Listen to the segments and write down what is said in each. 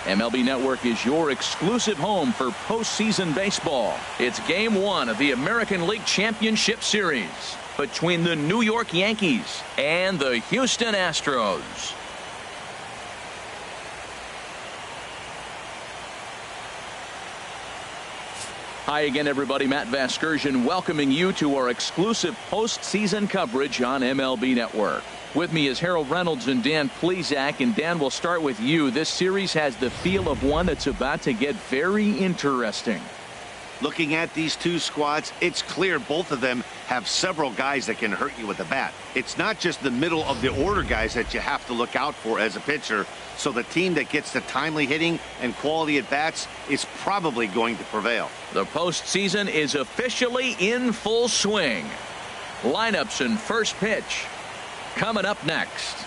MLB Network is your exclusive home for postseason baseball. It's Game 1 of the American League Championship Series between the New York Yankees and the Houston Astros. Hi again, everybody. Matt Vasgersian welcoming you to our exclusive postseason coverage on MLB Network. With me is Harold Reynolds and Dan Plesac. And Dan, we'll start with you. This series has the feel of one that's about to get very interesting. Looking at these two squads, it's clear both of them have several guys that can hurt you with the bat. It's not just the middle of the order guys that you have to look out for as a pitcher. So the team that gets the timely hitting and quality at bats is probably going to prevail. The postseason is officially in full swing. Lineups and first pitch coming up next.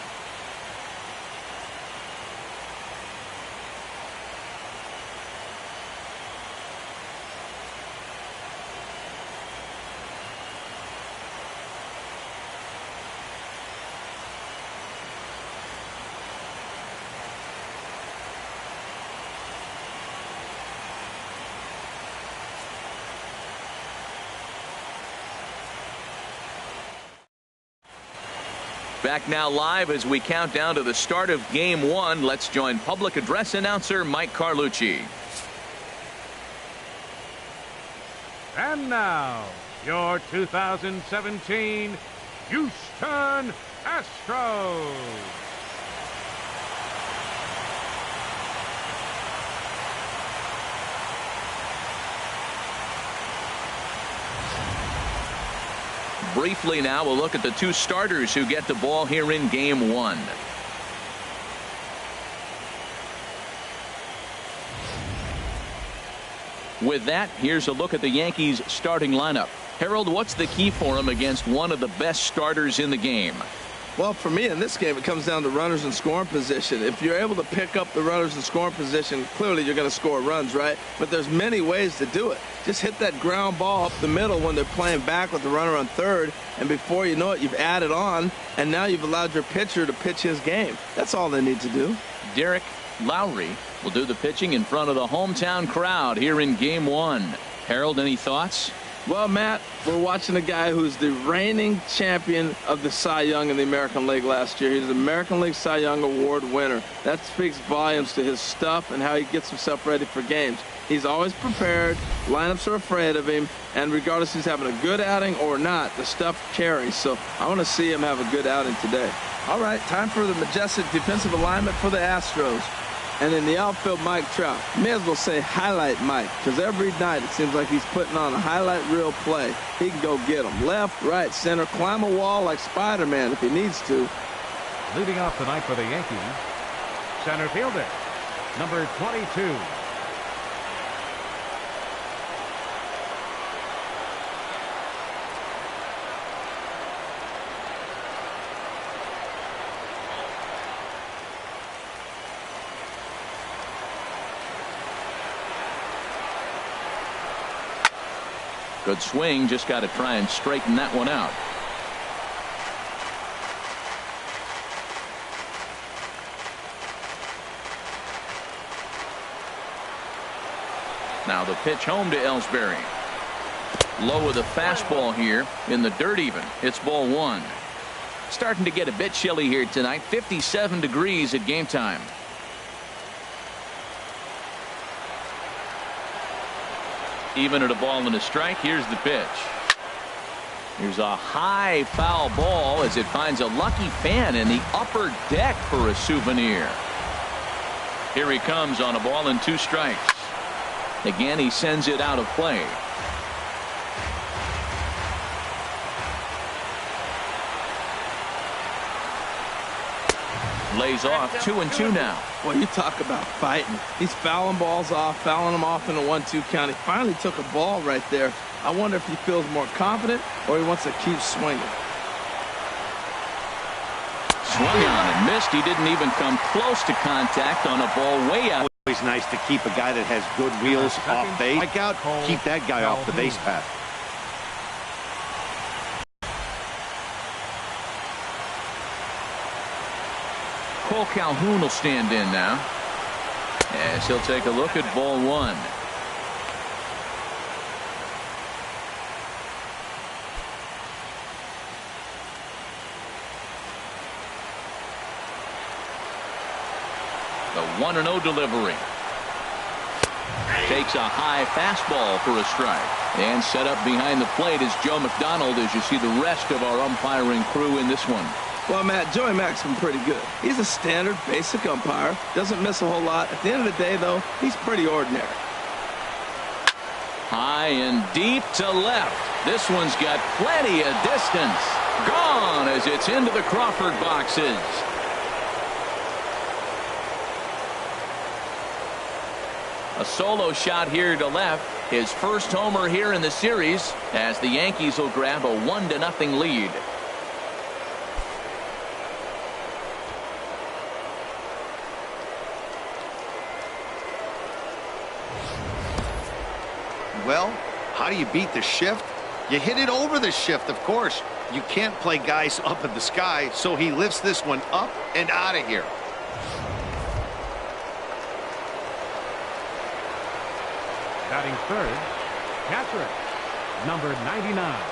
Back now live as we count down to the start of Game 1. Let's join public address announcer Mike Carlucci. And now, your 2017 Houston Astros. Briefly now, we'll look at the two starters who get the ball here in Game 1. With that, here's a look at the Yankees starting lineup. Harold, what's the key for them against one of the best starters in the game? Well, for me in this game, it comes down to runners in scoring position. If you're able to pick up the runners in scoring position, clearly you're going to score runs, right? But there's many ways to do it. Just hit that ground ball up the middle when they're playing back with the runner on third, and before you know it, you've added on, and now you've allowed your pitcher to pitch his game. That's all they need to do. Derek Lowry will do the pitching in front of the hometown crowd here in Game 1. Harold, any thoughts? Well, Matt, we're watching a guy who's the reigning champion of the Cy Young in the American League last year. He's the American League Cy Young Award winner. That speaks volumes to his stuff and how he gets himself ready for games. He's always prepared. Lineups are afraid of him. And regardless if he's having a good outing or not, the stuff carries. So I want to see him have a good outing today. All right, time for the majestic defensive alignment for the Astros. And in the outfield, Mike Trout. May as well say highlight Mike, because every night it seems like he's putting on a highlight reel play. He can go get them. Left, right, center, climb a wall like Spider-Man if he needs to. Leading off tonight for the Yankees, center fielder, number 22. Good swing, just got to try and straighten that one out. Now the pitch home to Ellsbury. Low with a fastball here in the dirt even. It's ball 1. Starting to get a bit chilly here tonight. 57 degrees at game time. Even at a ball and a strike. Here's the pitch. Here's a high foul ball as it finds a lucky fan in the upper deck for a souvenir. Here he comes on a ball and 2 strikes. Again, he sends it out of play. Lays off 2-2 now. Well, you talk about fighting. He's fouling balls off, fouling them off in a 1-2 count. He finally took a ball right there. I wonder if he feels more confident or he wants to keep swinging. Swung on and missed. He didn't even come close to contact on a ball way out. Always nice to keep a guy that has good wheels off base. Strike out, keep that guy off the base path. Cole Calhoun will stand in now. As he'll take a look at ball one. The 1-0 delivery. Takes a high fastball for a strike. And set up behind the plate is Joe McDonald as you see the rest of our umpiring crew in this one. Well, Matt, Joey Mack's been pretty good. He's a standard, basic umpire. Doesn't miss a whole lot. At the end of the day, though, he's pretty ordinary. High and deep to left. This one's got plenty of distance. Gone as it's into the Crawford boxes. A solo shot here to left. His first homer here in the series as the Yankees will grab a 1-0 lead. Well, how do you beat the shift? You hit it over the shift, of course. You can't play guys up in the sky, so he lifts this one up and out of here. Batting third, catcher, number 99.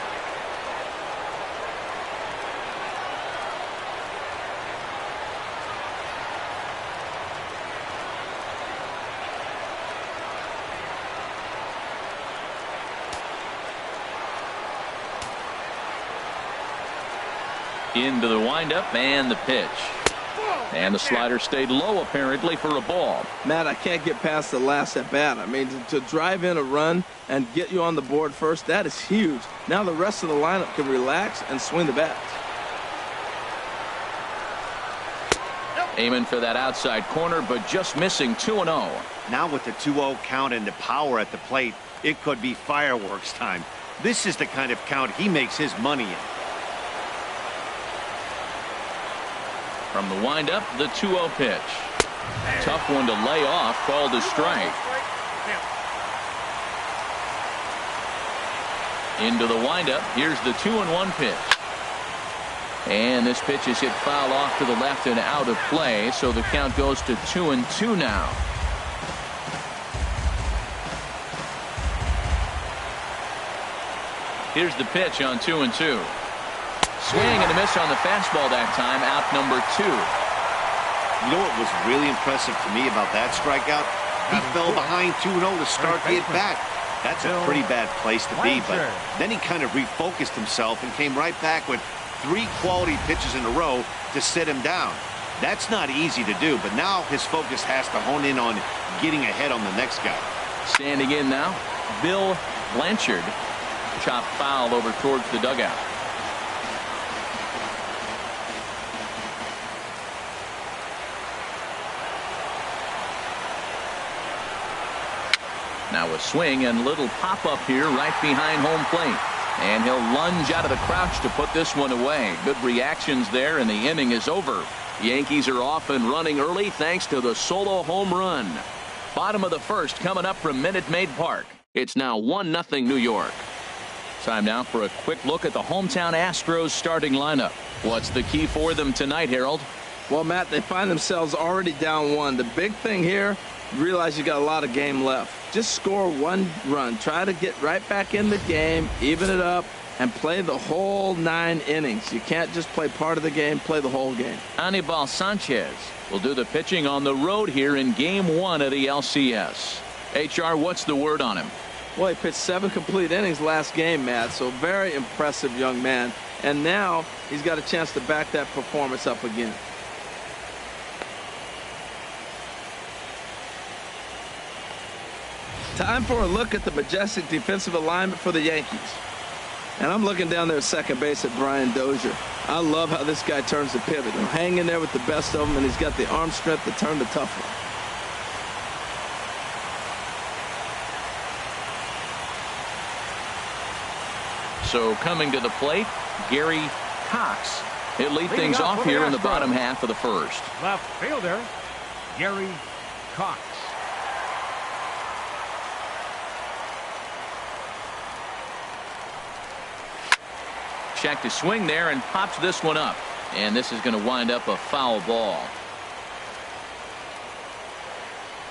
Into the windup and the pitch. And the slider stayed low apparently for a ball. Matt, I can't get past the last at bat. I mean, to drive in a run and get you on the board first, that is huge. Now the rest of the lineup can relax and swing the bats. Aiming for that outside corner, but just missing 2-0. Now with the 2-0 count and the power at the plate, it could be fireworks time. This is the kind of count he makes his money in. From the windup, the 2-0 pitch. Tough one to lay off, called a strike. Into the windup, here's the 2-1 pitch. And this pitch is hit foul off to the left and out of play, so the count goes to 2-2 now. Here's the pitch on 2-2. Swing and a miss on the fastball that time, out number 2. You know what was really impressive to me about that strikeout? He fell behind 2-0 to start the at-bat. That's a pretty bad place to be, but then he kind of refocused himself and came right back with 3 quality pitches in a row to sit him down. That's not easy to do, but now his focus has to hone in on getting ahead on the next guy. Standing in now, Bill Blanchard. Chopped foul over towards the dugout. Now a swing and little pop-up here right behind home plate. And he'll lunge out of the crouch to put this one away. Good reactions there, and the inning is over. The Yankees are off and running early thanks to the solo home run. Bottom of the first coming up from Minute Maid Park. It's now 1-0 New York. Time now for a quick look at the hometown Astros starting lineup. What's the key for them tonight, Harold? Well, Matt, they find themselves already down 1. The big thing here, realize you got a lot of game left. Just score 1 run. Try to get right back in the game, even it up, and play the whole 9 innings. You can't just play part of the game, play the whole game. Anibal Sanchez will do the pitching on the road here in Game 1 of the LCS. HR, what's the word on him? Well, he pitched 7 complete innings last game, Matt, so very impressive young man. And now he's got a chance to back that performance up again. Time for a look at the majestic defensive alignment for the Yankees. And I'm looking down there at second base at Brian Dozier. I love how this guy turns the pivot. He'll hang in there with the best of them, and he's got the arm strength to turn the tough one. So coming to the plate, Gary Cox. He'll lead things off here in the bottom half of the first. Left fielder, Gary Cox. Check to swing there and pops this one up. And this is going to wind up a foul ball.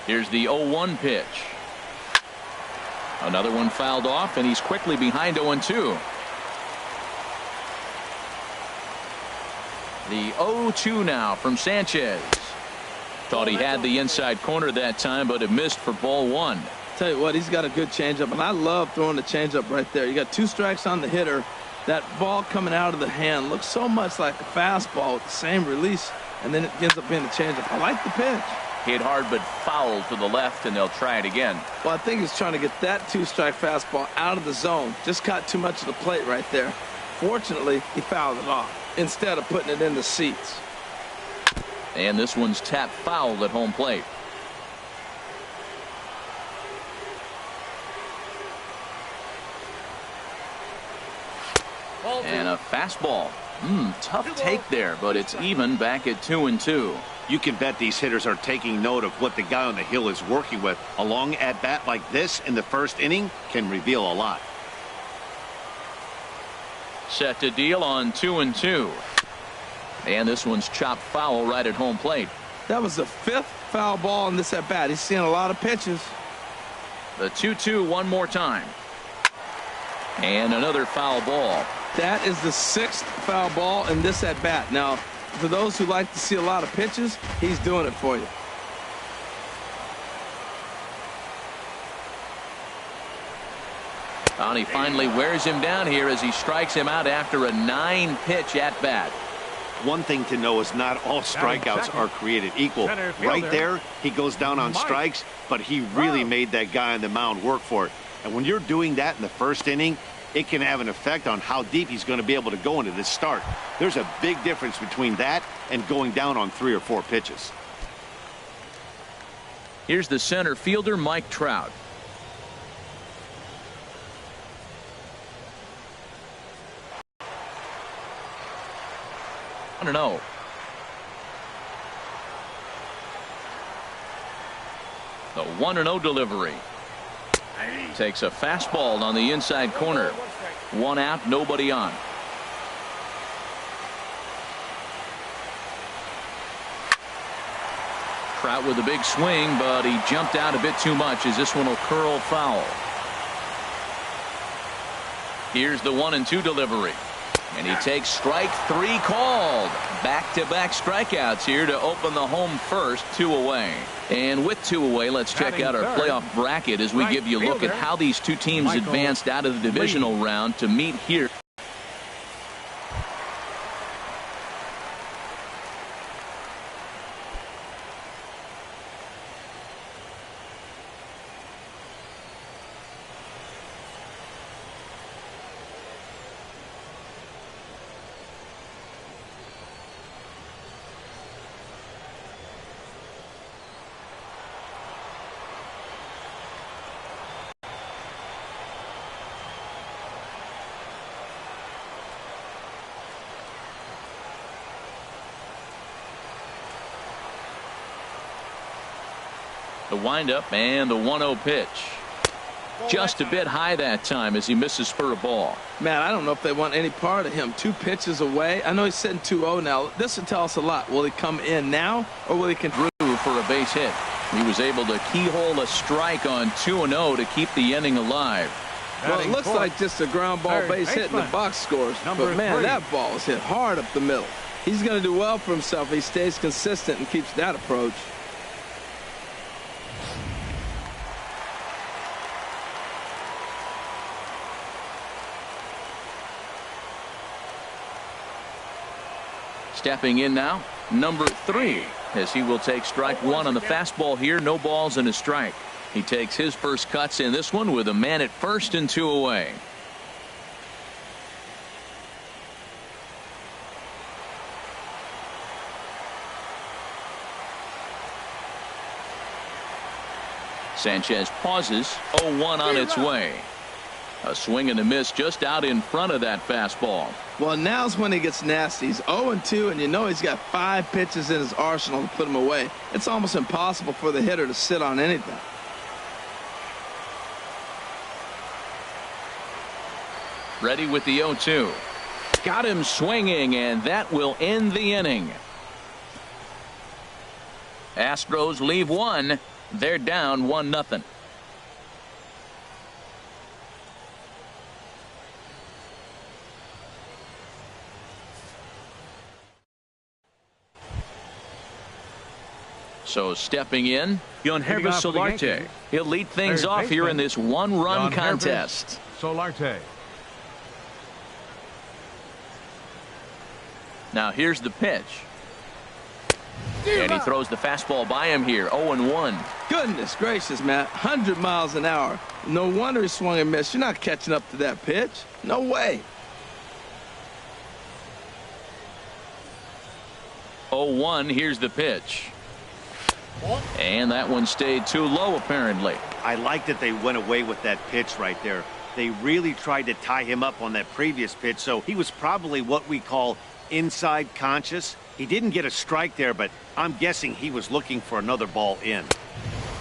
Here's the 0-1 pitch. Another one fouled off, and he's quickly behind 0-2. The 0-2 now from Sanchez. Thought he had the inside corner that time, but it missed for ball one. Tell you what, he's got a good changeup, and I love throwing the changeup right there. You got 2 strikes on the hitter. That ball coming out of the hand looks so much like a fastball with the same release, and then it ends up being a changeup. I like the pitch. Hit hard but foul to the left, and they'll try it again. Well, I think he's trying to get that 2-strike fastball out of the zone. Just caught too much of the plate right there. Fortunately, he fouled it off instead of putting it in the seats. And this one's tapped foul at home plate. And a fastball. Tough take there, but it's even back at 2-2. You can bet these hitters are taking note of what the guy on the hill is working with. A long at-bat like this in the first inning can reveal a lot. Set to deal on 2-2. And this one's chopped foul right at home plate. That was the 5th foul ball in this at-bat. He's seeing a lot of pitches. The 2-2 one more time. And another foul ball. That is the 6th foul ball in this at-bat. Now, for those who like to see a lot of pitches, he's doing it for you. And he finally wears him down here as he strikes him out after a 9-pitch at-bat. One thing to know is not all strikeouts are created equal. Right there, he goes down on strikes, but he really made that guy on the mound work for it. And when you're doing that in the first inning, it can have an effect on how deep he's going to be able to go into this start. There's a big difference between that and going down on 3 or 4 pitches. Here's the center fielder, Mike Trout. I don't know. The 1-0 delivery. Takes a fastball on the inside corner. 1 out, nobody on. Trout with a big swing, but he jumped out a bit too much as this one will curl foul. Here's the 1-2 delivery. And he takes strike 3 called. Back-to-back strikeouts here to open the home first, 2 away. And with 2 away, let's check out our playoff bracket as we give you a look at how these 2 teams advanced out of the divisional round to meet here. The windup and the 1-0 pitch. Just a bit high that time as he misses for a ball. Man, I don't know if they want any part of him. 2 pitches away. I know he's sitting 2-0 now. This will tell us a lot. Will he come in now or will he continue for a base hit? He was able to keyhole a strike on 2-0 to keep the inning alive. Well, it looks like just a ground ball base hit in the box scores. But, man, that ball was hit hard up the middle. He's going to do well for himself if he stays consistent and keeps that approach. Stepping in now, number 3, as he will take strike 1 on the fastball here. No balls and a strike. He takes his first cuts in this one with a man at first and 2 away. Sanchez pauses. 0-1 on its way. A swing and a miss just out in front of that fastball. Well, now's when he gets nasty. He's 0-2, and you know he's got 5 pitches in his arsenal to put him away. It's almost impossible for the hitter to sit on anything. Ready with the 0-2. Got him swinging, and that will end the inning. Astros leave 1 They're down 1-0. So stepping in, Yankees Solarte. He'll lead things off here in this one-run contest. Solarte. Now here's the pitch. And he throws the fastball by him here. 0-1. Goodness gracious, man. 100 miles an hour. No wonder he swung and missed. You're not catching up to that pitch. No way. 0-1. Here's the pitch. And that one stayed too low, apparently. I like that they went away with that pitch right there. They really tried to tie him up on that previous pitch, so he was probably what we call inside conscious. He didn't get a strike there, but I'm guessing he was looking for another ball in.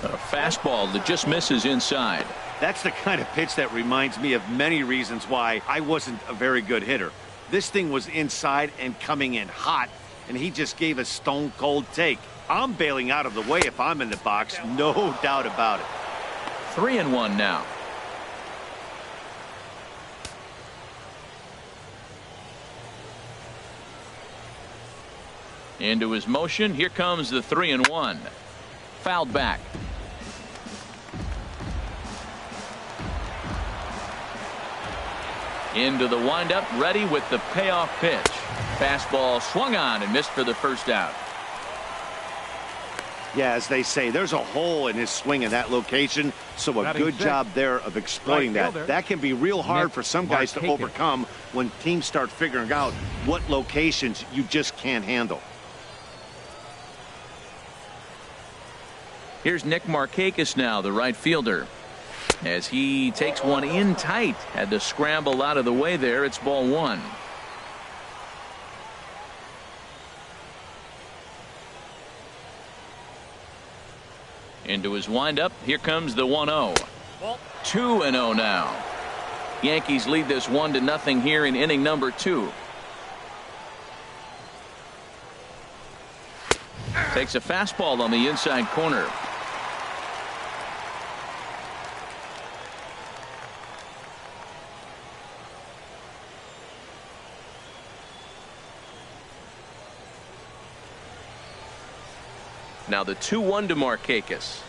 A fastball that just misses inside. That's the kind of pitch that reminds me of many reasons why I wasn't a very good hitter. This thing was inside and coming in hot, and he just gave a stone-cold take. I'm bailing out of the way if I'm in the box, no doubt about it. 3-1 now. Into his motion. Here comes the 3-1. Fouled back. Into the windup, ready with the payoff pitch. Fastball swung on and missed for the first out. Yeah, as they say, there's a hole in his swing in that location, so a good job there of exploiting that. That can be real hard for some guys to overcome when teams start figuring out what locations you just can't handle. Here's Nick Markakis now, the right fielder. As he takes one in tight. Had to scramble out of the way there. It's ball one. Into his windup. Here comes the 1-0. 2-0 now. Yankees lead this 1-0 here in inning number 2. Takes a fastball on the inside corner. Now the 2-1 to Markakis.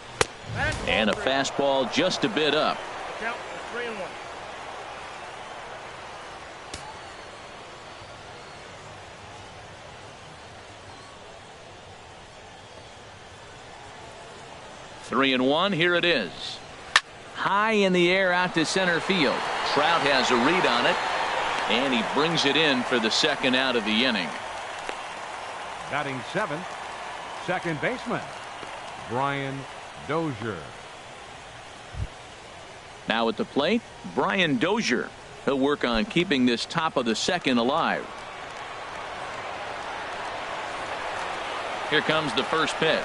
And a fastball just a bit up. Count 3-1. Three and one. Here it is. High in the air out to center field. Trout has a read on it. And he brings it in for the second out of the inning. Batting seventh, second baseman, Brian Dozier. Now at the plate, Brian Dozier. He'll work on keeping this top of the second alive. Here comes the first pitch.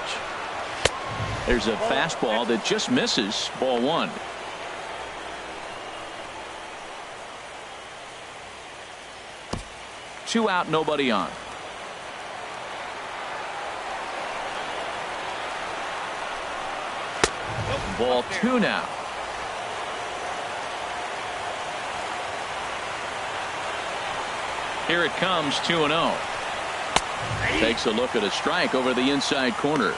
There's a fastball that just misses. Ball one. Two out, nobody on. Ball two now. Here it comes, 2-0. Takes a look at a strike over the inside corner.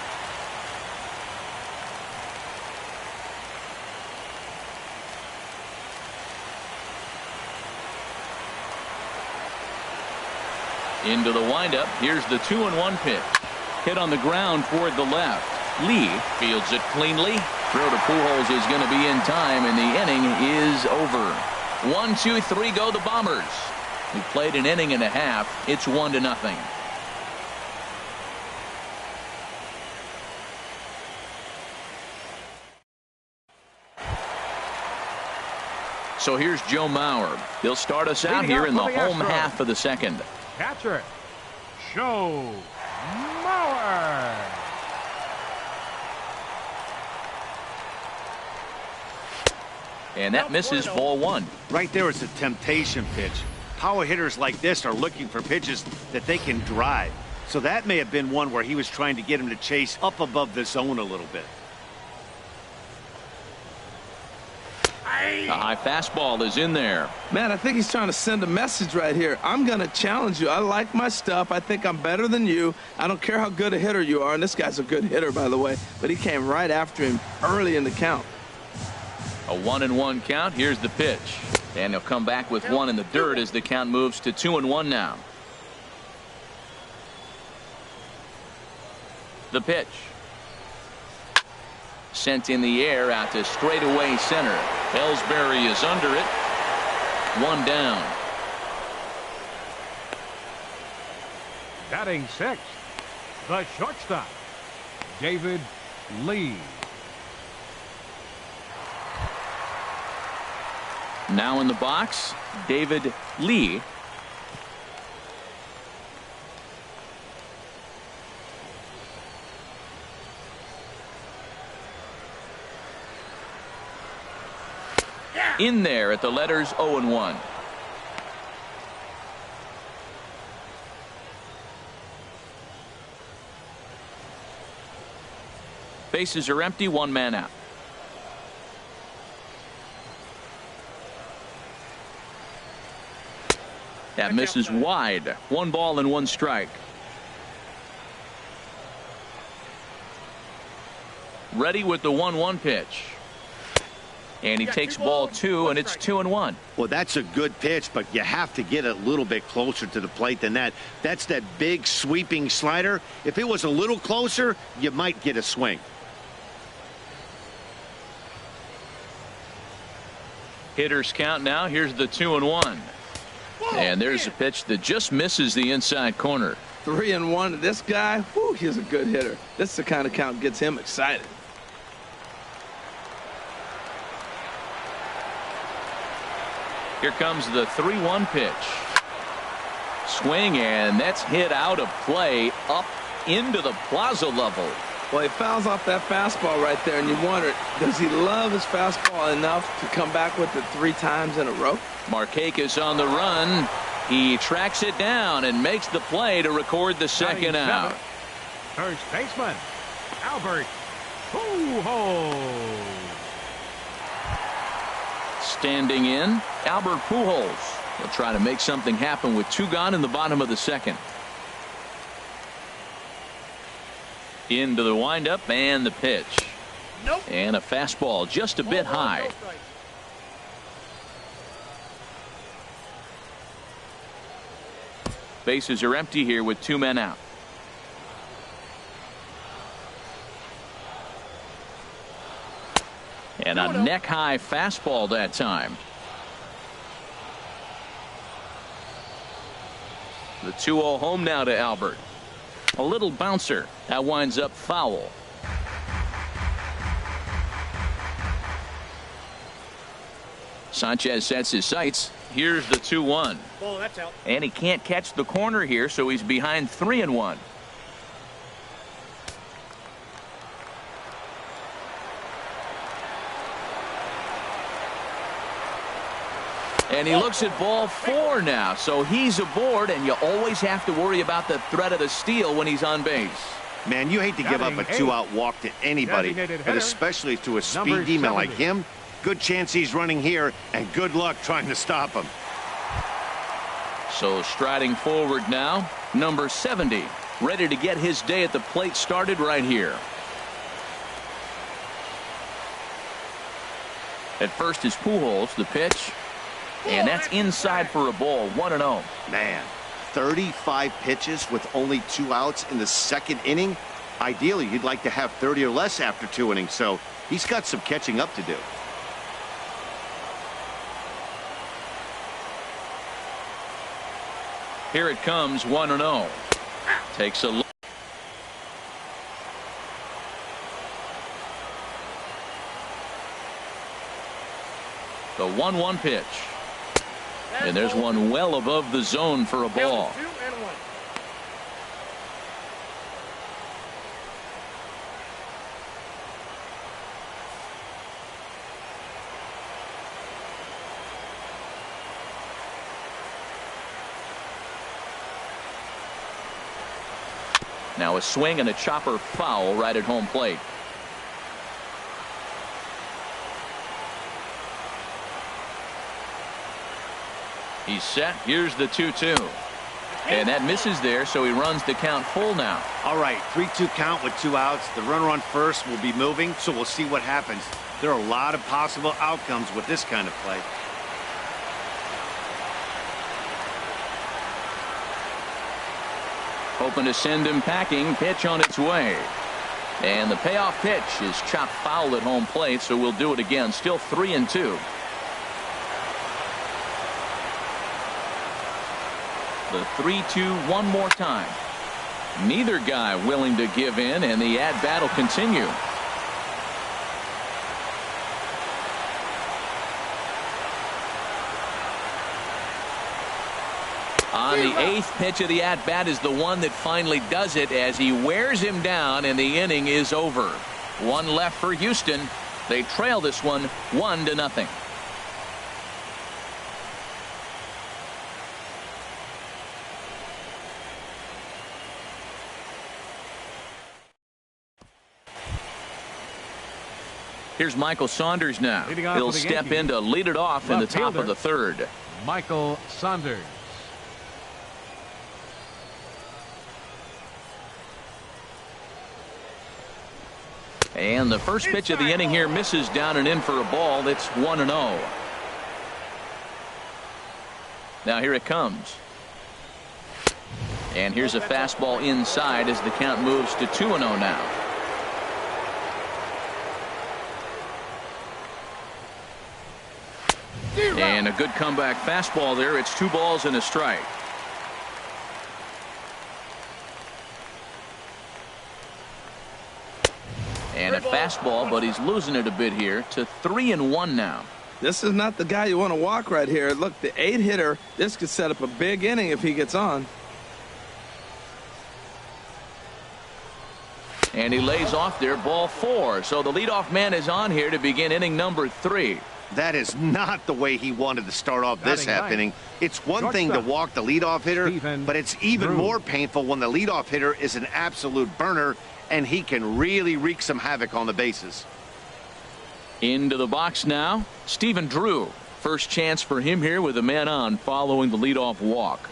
Into the windup. Here's the 2-1 pitch. Hit on the ground toward the left. Lee fields it cleanly. Throw to Pujols is going to be in time, and the inning is over. 1, 2, 3 go the Bombers. We played an inning and a half. It's 1-0. So here's Joe Mauer. He'll start us out here in the home half of the second. Catcher, Joe Mauer. And that misses, ball one. Right there, it's a temptation pitch. Power hitters like this are looking for pitches that they can drive. So that may have been one where he was trying to get him to chase up above the zone a little bit. A high fastball is in there. Man, I think he's trying to send a message right here. I'm going to challenge you. I like my stuff. I think I'm better than you. I don't care how good a hitter you are. And this guy's a good hitter, by the way. But he came right after him early in the count. A 1-1 count. Here's the pitch. And he'll come back with one in the dirt as the count moves to 2-1 now. The pitch. Sent in the air out to straightaway center. Ellsbury is under it. One down. Batting sixth, the shortstop, David Lee. Now in the box, David Lee. In there at the letters 0-1. Bases are empty, one man out. That misses wide. 1 ball and 1 strike. Ready with the 1-1 pitch. And he takes ball 2, and it's 2-1. Well, that's a good pitch, but you have to get a little bit closer to the plate than that. That's that big sweeping slider. If it was a little closer, you might get a swing. Hitters count now. Here's the 2-1. And there's a pitch that just misses the inside corner. 3-1. This guy, whew, he's a good hitter. This is the kind of count that gets him excited. Here comes the 3-1 pitch. Swing, and that's hit out of play up into the plaza level. Well, he fouls off that fastball right there, and you wonder, does he love his fastball enough to come back with it 3 times in a row? Markakis on the run. He tracks it down and makes the play to record the second out. First baseman, Albert Pujols. Standing in, Albert Pujols. He'll try to make something happen with 2 gone in the bottom of the second. Into the windup and the pitch. Nope. And a fastball just a bit high. Bases are empty here with 2 men out. And a neck-high fastball that time. The 2-0 home now to Albert. A little bouncer. That winds up foul. Sanchez sets his sights. Here's the 2-1. Ball, that's out. And he can't catch the corner here, so he's behind 3-1. And he looks at ball 4 now, so he's aboard, and you always have to worry about the threat of the steal when he's on base. Man, you hate to give up a 2-out walk to anybody, but especially to a speed demon like him. Good chance he's running here, and good luck trying to stop him. So striding forward now, number 70, ready to get his day at the plate started right here. At first is Pujols, the pitch. And that's inside for a ball, 1-0. Man, 35 pitches with only 2 outs in the second inning. Ideally, you'd like to have 30 or less after 2 innings, so he's got some catching up to do. Here it comes, 1-0. Takes a look. The 1-1 pitch. And there's one well above the zone for a ball. Now a swing and a chopper foul right at home plate. He's set. Here's the 2-2. And that misses there, so he runs the count full now. All right, 3-2 count with 2 outs. The runner on first will be moving, so we'll see what happens. There are a lot of possible outcomes with this kind of play. Hoping to send him packing. Pitch on its way. And the payoff pitch is chopped foul at home plate, so we'll do it again. Still 3-2. The 3-2 one more time. Neither guy willing to give in, and the at-bat will continue. On the 8th pitch of the at-bat is the one that finally does it as he wears him down, and the inning is over. One left for Houston. They trail this one 1-0. Here's Michael Saunders now. He'll step in to lead it off in the top of the 3rd. Michael Saunders. And the first pitch of the inning here misses down and in for a ball. That's 1-0. Now here it comes. And here's a fastball inside as the count moves to 2-0 now. And a good comeback fastball there. It's 2 balls and a strike. And a fastball, but he's losing it a bit here to 3-1 now. This is not the guy you want to walk right here. Look, the 8-hitter, this could set up a big inning if he gets on. And he lays off there, ball 4. So the leadoff man is on here to begin inning number 3. That is not the way he wanted to start off this half inning. It's one thing to walk the leadoff hitter, but it's even more painful when the leadoff hitter is an absolute burner, and he can really wreak some havoc on the bases. Into the box now, Stephen Drew. First chance for him here with a man on following the leadoff walk.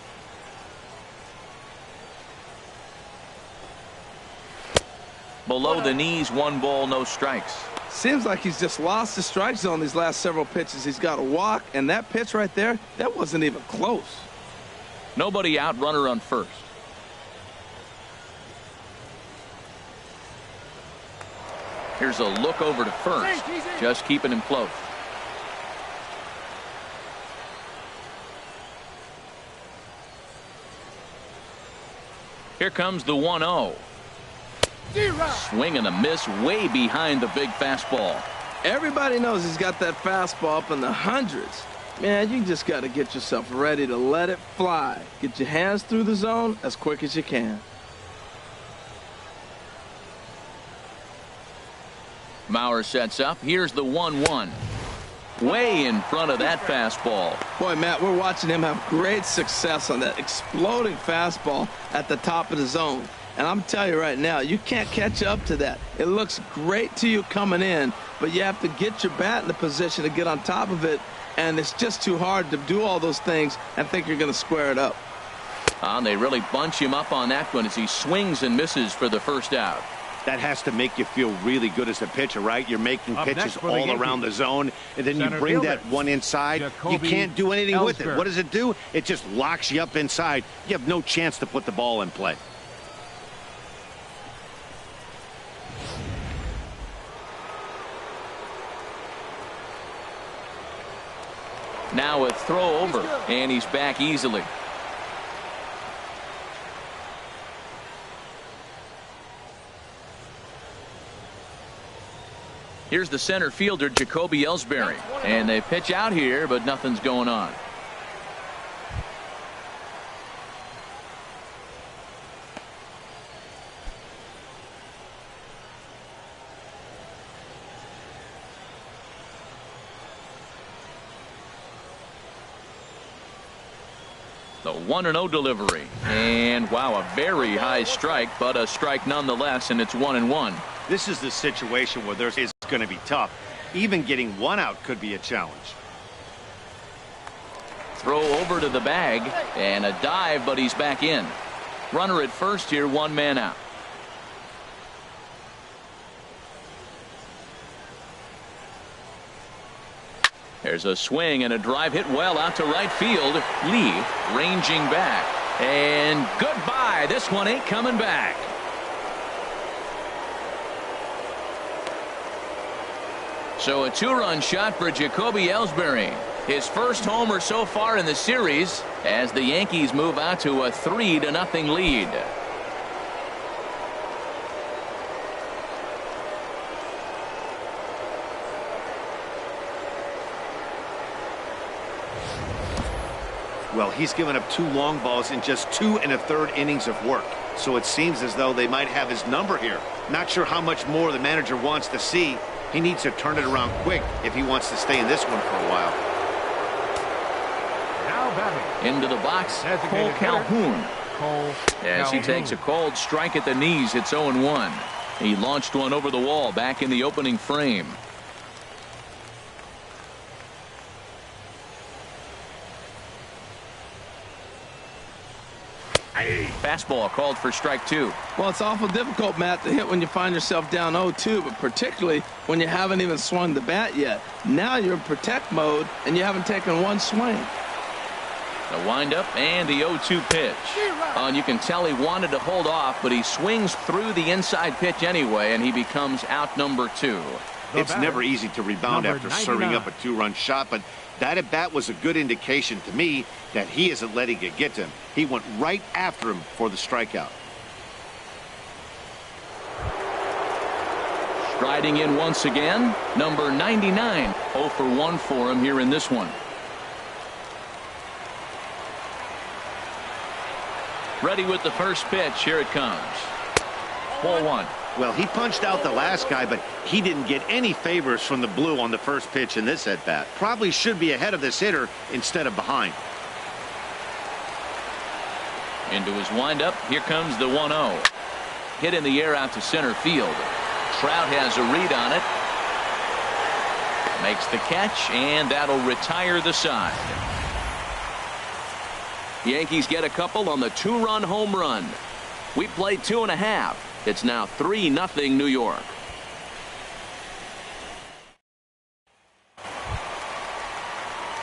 Below the knees, 1 ball, no strikes. Seems like he's just lost the strike zone these last several pitches. He's got a walk, and that pitch right there, that wasn't even close. Nobody out, runner on first. Here's a look over to first, just keeping him close. Here comes the 1-0. Swing and a miss way behind the big fastball. Everybody knows he's got that fastball up in the hundreds. Man, you just got to get yourself ready to let it fly. Get your hands through the zone as quick as you can. Mauer sets up. Here's the 1-1. Way in front of that fastball. Boy, Matt, we're watching him have great success on that exploding fastball at the top of the zone. And I'm telling you right now, you can't catch up to that. It looks great to you coming in, but you have to get your bat in the position to get on top of it, and it's just too hard to do all those things and think you're going to square it up. They really bunch him up on that one as he swings and misses for the first out. That has to make you feel really good as a pitcher, right? You're making pitches all around the zone, and then you bring that one inside. You can't do anything with it. What does it do? It just locks you up inside. You have no chance to put the ball in play. Now a throw over, and he's back easily. Here's the center fielder, Jacoby Ellsbury. And they pitch out here, but nothing's going on. The 1-0 delivery. And wow, a very high strike, but a strike nonetheless, and it's 1-1. This is the situation where there is going to be tough. Even getting one out could be a challenge. Throw over to the bag and a dive, but he's back in. Runner at first here, 1 man out. There's a swing and a drive hit well out to right field. Lee ranging back. And goodbye. This one ain't coming back. So a 2-run shot for Jacoby Ellsbury. His first homer so far in the series as the Yankees move out to a 3-0 lead. Well, he's given up 2 long balls in just 2 1/3 innings of work. So it seems as though they might have his number here. Not sure how much more the manager wants to see. He needs to turn it around quick if he wants to stay in this one for a while. Now batting. Into the box, Cole Designated hitter, Calhoun. Cole As he Calhoun. takes a cold strike at the knees, it's 0-1. He launched one over the wall back in the opening frame. Fastball called for strike 2. Well, it's awful difficult, Matt, to hit when you find yourself down 0-2, but particularly when you haven't even swung the bat yet. Now you're in protect mode, and you haven't taken 1 swing. The windup and the 0-2 pitch. And you can tell he wanted to hold off, but he swings through the inside pitch anyway, and he becomes out number 2. It's never easy to rebound after serving up a 2-run shot, but that at bat was a good indication to me that he isn't letting it get to him. He went right after him for the strikeout. Striding in once again, number 99. 0 for 1 for him here in this one. Ready with the first pitch. Here it comes. Ball 1. Well, he punched out the last guy, but he didn't get any favors from the blue on the first pitch in this at-bat. Probably should be ahead of this hitter instead of behind. Into his windup. Here comes the 1-0. Hit in the air out to center field. Trout has a read on it. Makes the catch, and that'll retire the side. The Yankees get a couple on the 2-run home run. We played 2.5. It's now 3-0 New York.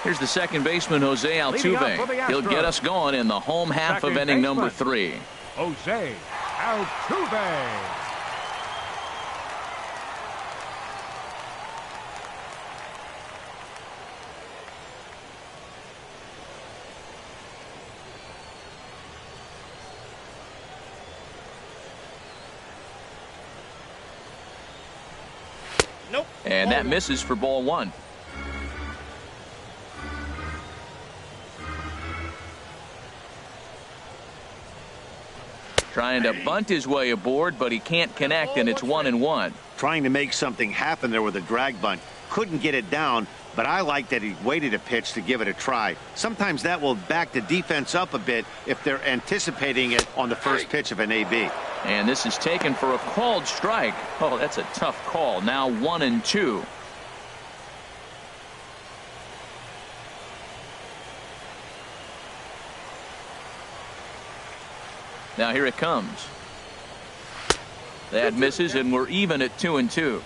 Here's the second baseman, Jose Altuve. He'll get us going in the home half of inning number 3. Jose Altuve. Nope. And that misses for ball 1. Trying to bunt his way aboard, but he can't connect, and it's 1-1. Trying to make something happen there with a drag bunt. Couldn't get it down, but I like that he waited a pitch to give it a try. Sometimes that will back the defense up a bit if they're anticipating it on the first pitch of an AB. And this is taken for a called strike. Oh, that's a tough call. Now 1-2. Now here it comes. That misses, and we're even at 2-2.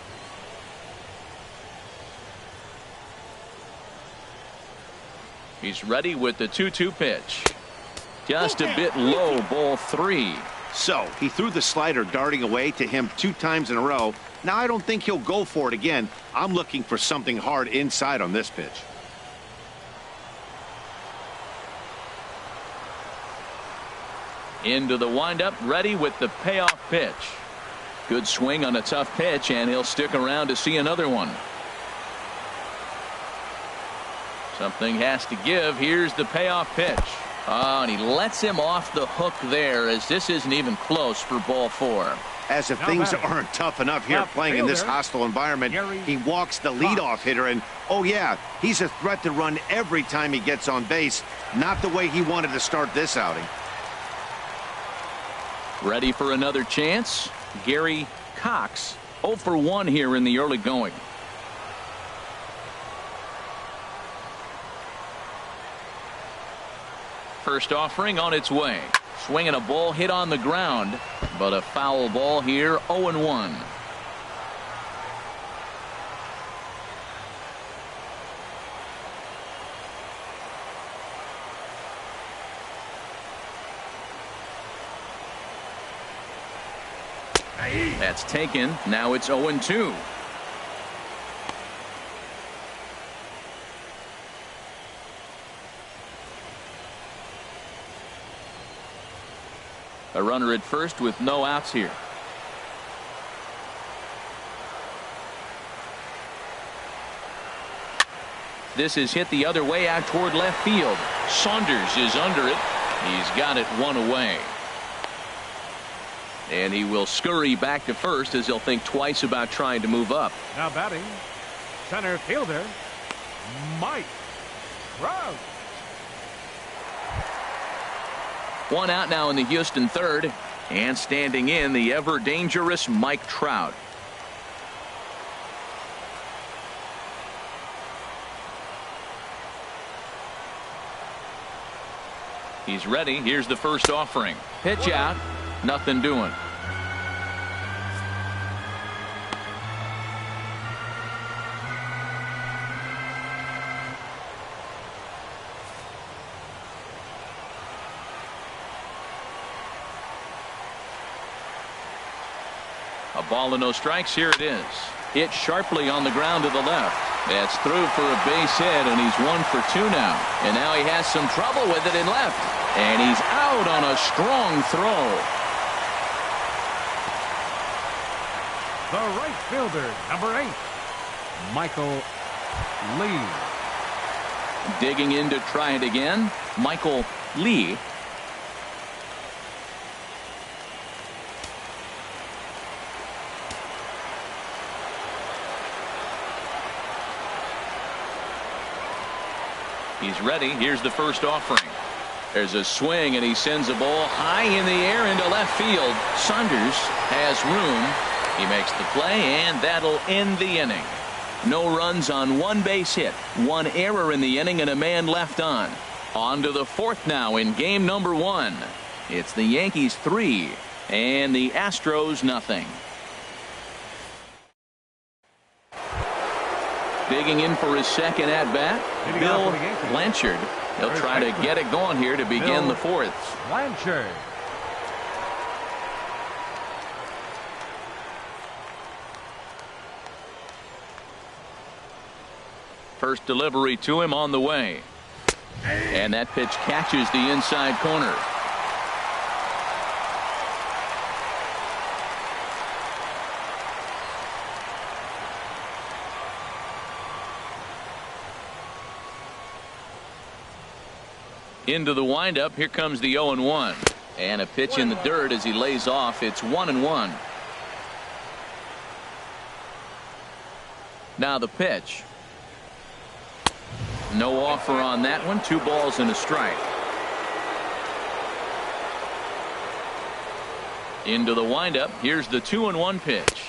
He's ready with the 2-2 pitch. Just a bit low, ball 3. So he threw the slider darting away to him 2 times in a row. Now I don't think he'll go for it again. I'm looking for something hard inside on this pitch. Into the windup, ready with the payoff pitch. Good swing on a tough pitch, and he'll stick around to see another one. Something has to give. Here's the payoff pitch. Oh, and he lets him off the hook there, as this isn't even close for ball 4. As if things aren't tough enough here playing in this hostile environment, he walks the leadoff hitter, and oh yeah, he's a threat to run every time he gets on base. Not the way he wanted to start this outing. Ready for another chance? Gary Cox, 0 for 1 here in the early going. First offering on its way. Swinging a ball hit on the ground, but a foul ball here. 0-1. That's taken. Now it's 0-2. A runner at first with no outs here. This is hit the other way out toward left field. Saunders is under it. He's got it one away. And he will scurry back to first as he'll think twice about trying to move up. Now batting, center fielder, Mike Trout. One out now in the Houston third. And standing in, the ever dangerous Mike Trout. He's ready. Here's the first offering. Pitch out. Nothing doing. A ball and no strikes. Here it is. Hit sharply on the ground to the left. That's through for a base hit, and he's 1 for 2 now. And now he has some trouble with it in left. And he's out on a strong throw. The right fielder, number 8, Michael Lee. Digging in to try it again, Michael Lee. He's ready. Here's the first offering. There's a swing, and he sends a ball high in the air into left field. Saunders has room. He makes the play, and that'll end the inning. No runs on one base hit, one error in the inning, and a man left on. On to the fourth now in game number 1. It's the Yankees 3 and the Astros nothing. Digging in for his second at bat, Bill Blanchard. He'll try to get it going here to begin the fourth. Blanchard. First delivery to him on the way. And that pitch catches the inside corner. Into the windup. Here comes the 0-1. And a pitch in the dirt as he lays off. It's 1-1. Now the pitch. No offer on that one. 2 balls and a strike. Into the windup. Here's the 2-1 pitch.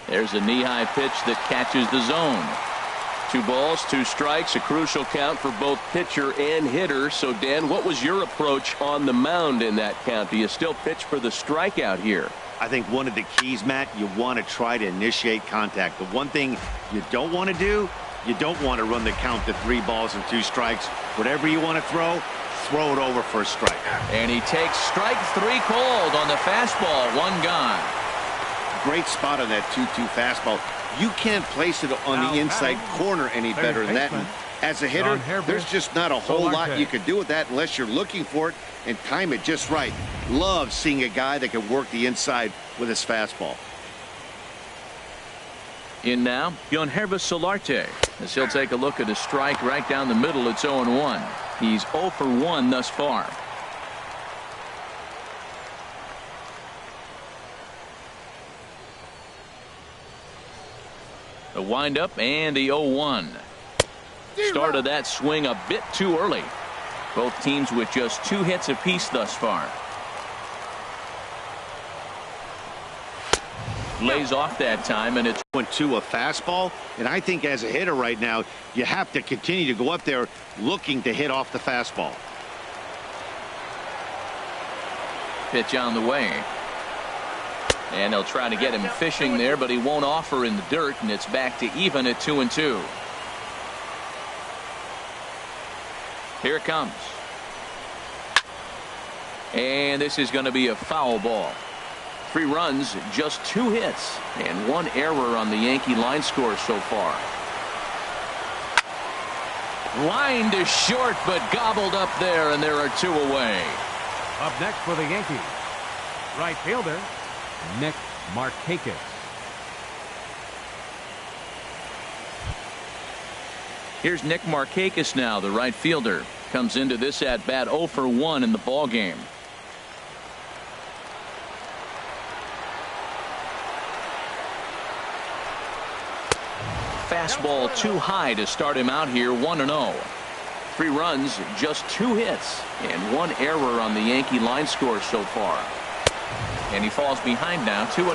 There's a knee-high pitch that catches the zone. 2 balls, 2 strikes, a crucial count for both pitcher and hitter. So, Dan, what was your approach on the mound in that count? Do you still pitch for the strikeout here? I think one of the keys, Matt, you want to try to initiate contact. The one thing you don't want to do, you don't want to run the count to 3 balls and 2 strikes. Whatever you want to throw it over for a strike. And he takes strike 3 cold on the fastball. 1 gone. Great spot on that 2-2 fastball. You can't place it on the inside corner any better than that. And as a hitter, there's just not a whole lot you can do with that unless you're looking for it and time it just right. Love seeing a guy that can work the inside with his fastball. In now, Yankees Solarte, as he'll take a look at a strike right down the middle. It's 0-1. He's 0 for 1 thus far. The windup and the 0-1. Started that swing a bit too early. Both teams with just 2 hits apiece thus far. Lays off that time, and it's 1-2 a fastball. And I think as a hitter right now, you have to continue to go up there looking to hit off the fastball. pitch on the way. And they'll try to get him fishing there, but he won't offer in the dirt, and it's back to even at 2-2. Here it comes. And this is going to be a foul ball. 3 runs, just 2 hits, and 1 error on the Yankee line score so far. Line to short, but gobbled up there, and there are 2 away. Up next for the Yankees, right fielder, Nick Markakis. Here's Nick Markakis now, the right fielder. Comes into this at bat 0 for 1 in the ball game. Fastball too high to start him out here. 1-0. 3 runs, just 2 hits, and 1 error on the Yankee line score so far. And he falls behind now, 2-0.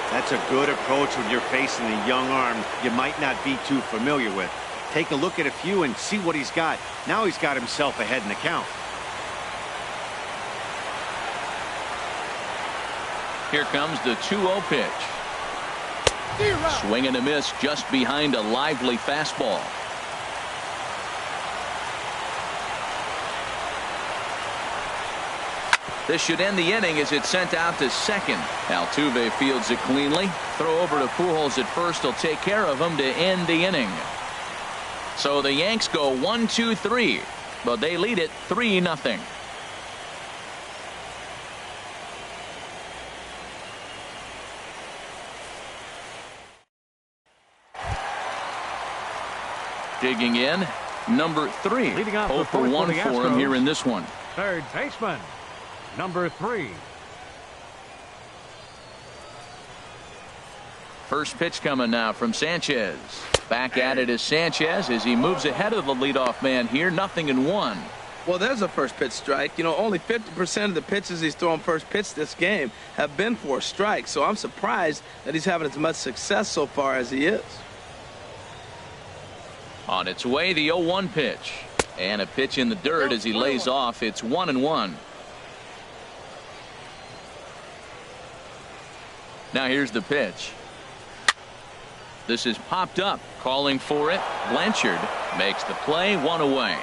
That's a good approach when you're facing a young arm you might not be too familiar with. Take a look at a few and see what he's got. Now he's got himself ahead in the count. Here comes the 2-0 pitch. Swing and a miss just behind a lively fastball. This should end the inning as it's sent out to second. Altuve fields it cleanly. Throw over to Pujols at first. He'll take care of him to end the inning. So the Yanks go 1-2-3, but they lead it 3-0. Digging in, number 3. Leading off 0 for 1 for him here in this one. Third baseman, number 3. First pitch coming now from Sanchez. Back at it is Sanchez as he moves ahead of the leadoff man here. 0-1. Well, there's a first pitch strike. You know, only 50% of the pitches he's thrown first pitch this game have been for a strike. So I'm surprised that he's having as much success so far as he is. On its way, the 0-1 pitch. And a pitch in the dirt as he lays off. It's 1-1. Now here's the pitch. This is popped up. Calling for it. Blanchard makes the play. 1 away.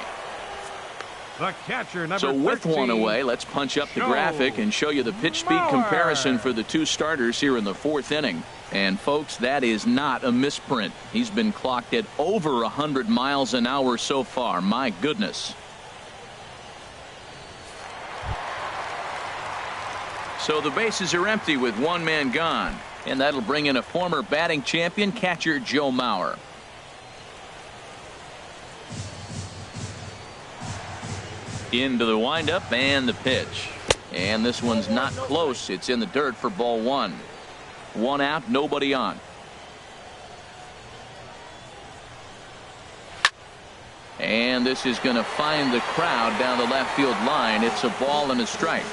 The catcher, number So with 13, 1 away, let's punch up the graphic and show you the pitch speed comparison for the 2 starters here in the 4th inning. And folks, that is not a misprint. He's been clocked at over 100 miles an hour so far. My goodness. So the bases are empty with 1 man gone. And that'll bring in a former batting champion, catcher Joe Mauer. Into the windup and the pitch. And this one's not close. It's in the dirt for ball 1. 1 out, nobody on. And this is going to find the crowd down the left field line. It's a ball and a strike.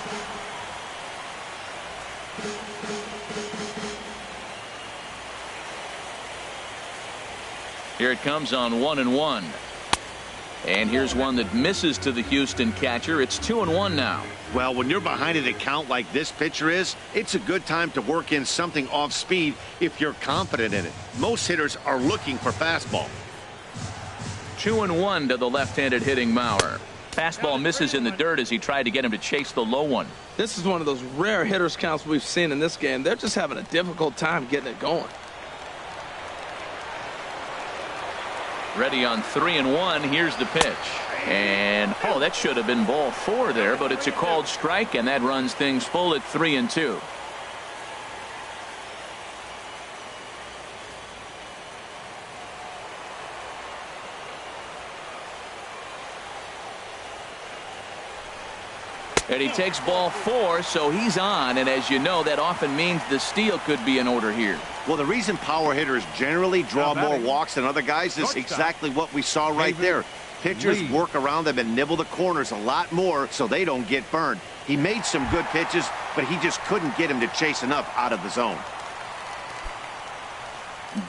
Here it comes on 1-1. And here's one that misses to the Houston catcher. It's 2-1 now. Well, when you're behind in a count like this pitcher is, it's a good time to work in something off speed if you're confident in it. Most hitters are looking for fastball. 2-1 to the left-handed hitting Mauer. Fastball misses in the dirt as he tried to get him to chase the low one. This is one of those rare hitters counts we've seen in this game. They're just having a difficult time getting it going. Ready on 3-1. Here's the pitch. And oh, that should have been ball 4 there, but it's a called strike, and that runs things full at 3-2. And he takes ball 4, so he's on, and as you know, that often means the steal could be in order here. Well, the reason power hitters generally draw more walks than other guys is exactly what we saw right there. Pitchers work around them and nibble the corners a lot more so they don't get burned. He made some good pitches, but he just couldn't get him to chase enough out of the zone.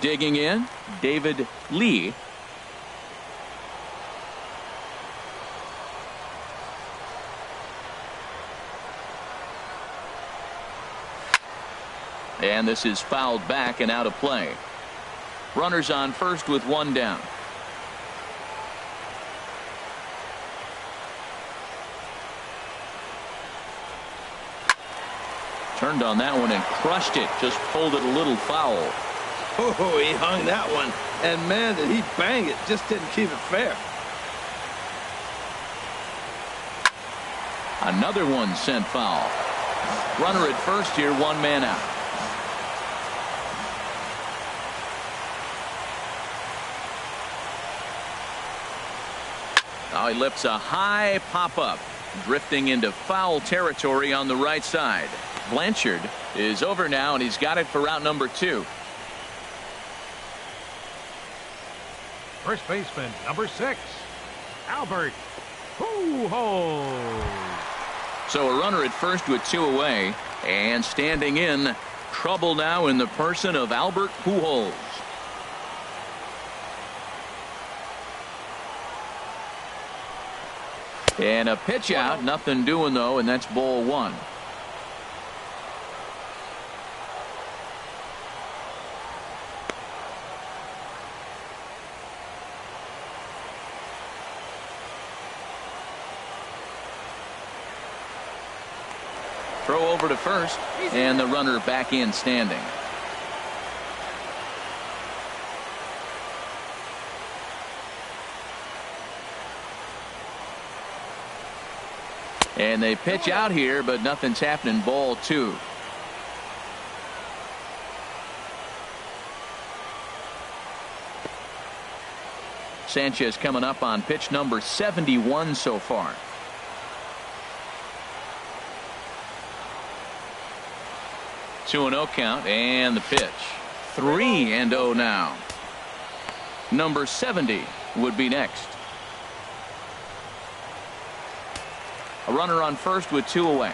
Digging in, David Lee. And this is fouled back and out of play. Runners on first with one down. Turned on that one and crushed it. Just pulled it a little foul. Oh, he hung that one. And, man, did he bang it. Just didn't keep it fair. Another one sent foul. Runner at first here, one man out. Now he lifts a high pop-up, drifting into foul territory on the right side. Blanchard is over now, and he's got it for out number 2. First baseman, number 6, Albert Pujols. So a runner at first with 2 away, and standing in, trouble now in the person of Albert Pujols. And a pitch out, nothing doing though, and that's ball 1. Throw over to first, and the runner back in standing. And they pitch out here, but nothing's happening. Ball 2. Sanchez coming up on pitch number 71 so far. Two and 0 count, and the pitch. 3-0 now. Number 70 would be next. A runner on first with 2 away.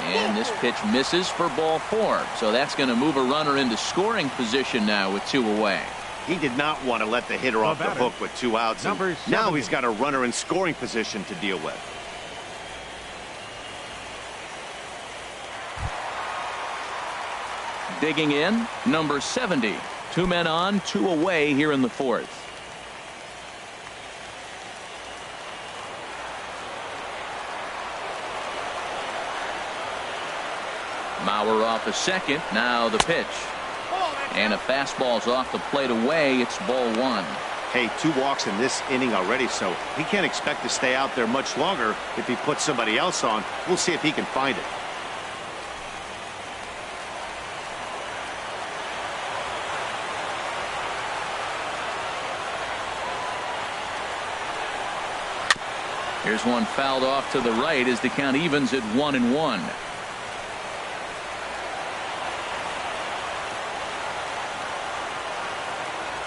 And this pitch misses for ball 4. So that's going to move a runner into scoring position now with 2 away. He did not want to let the hitter off the hook with 2 outs. Now he's got a runner in scoring position to deal with. Digging in, number 70. 2 men on, 2 away here in the 4th. Mauer off a second. Now the pitch. And a fastball's off the plate away. It's ball 1. Hey, 2 walks in this inning already, so he can't expect to stay out there much longer if he puts somebody else on. We'll see if he can find it. Here's one fouled off to the right as the count evens at 1-1.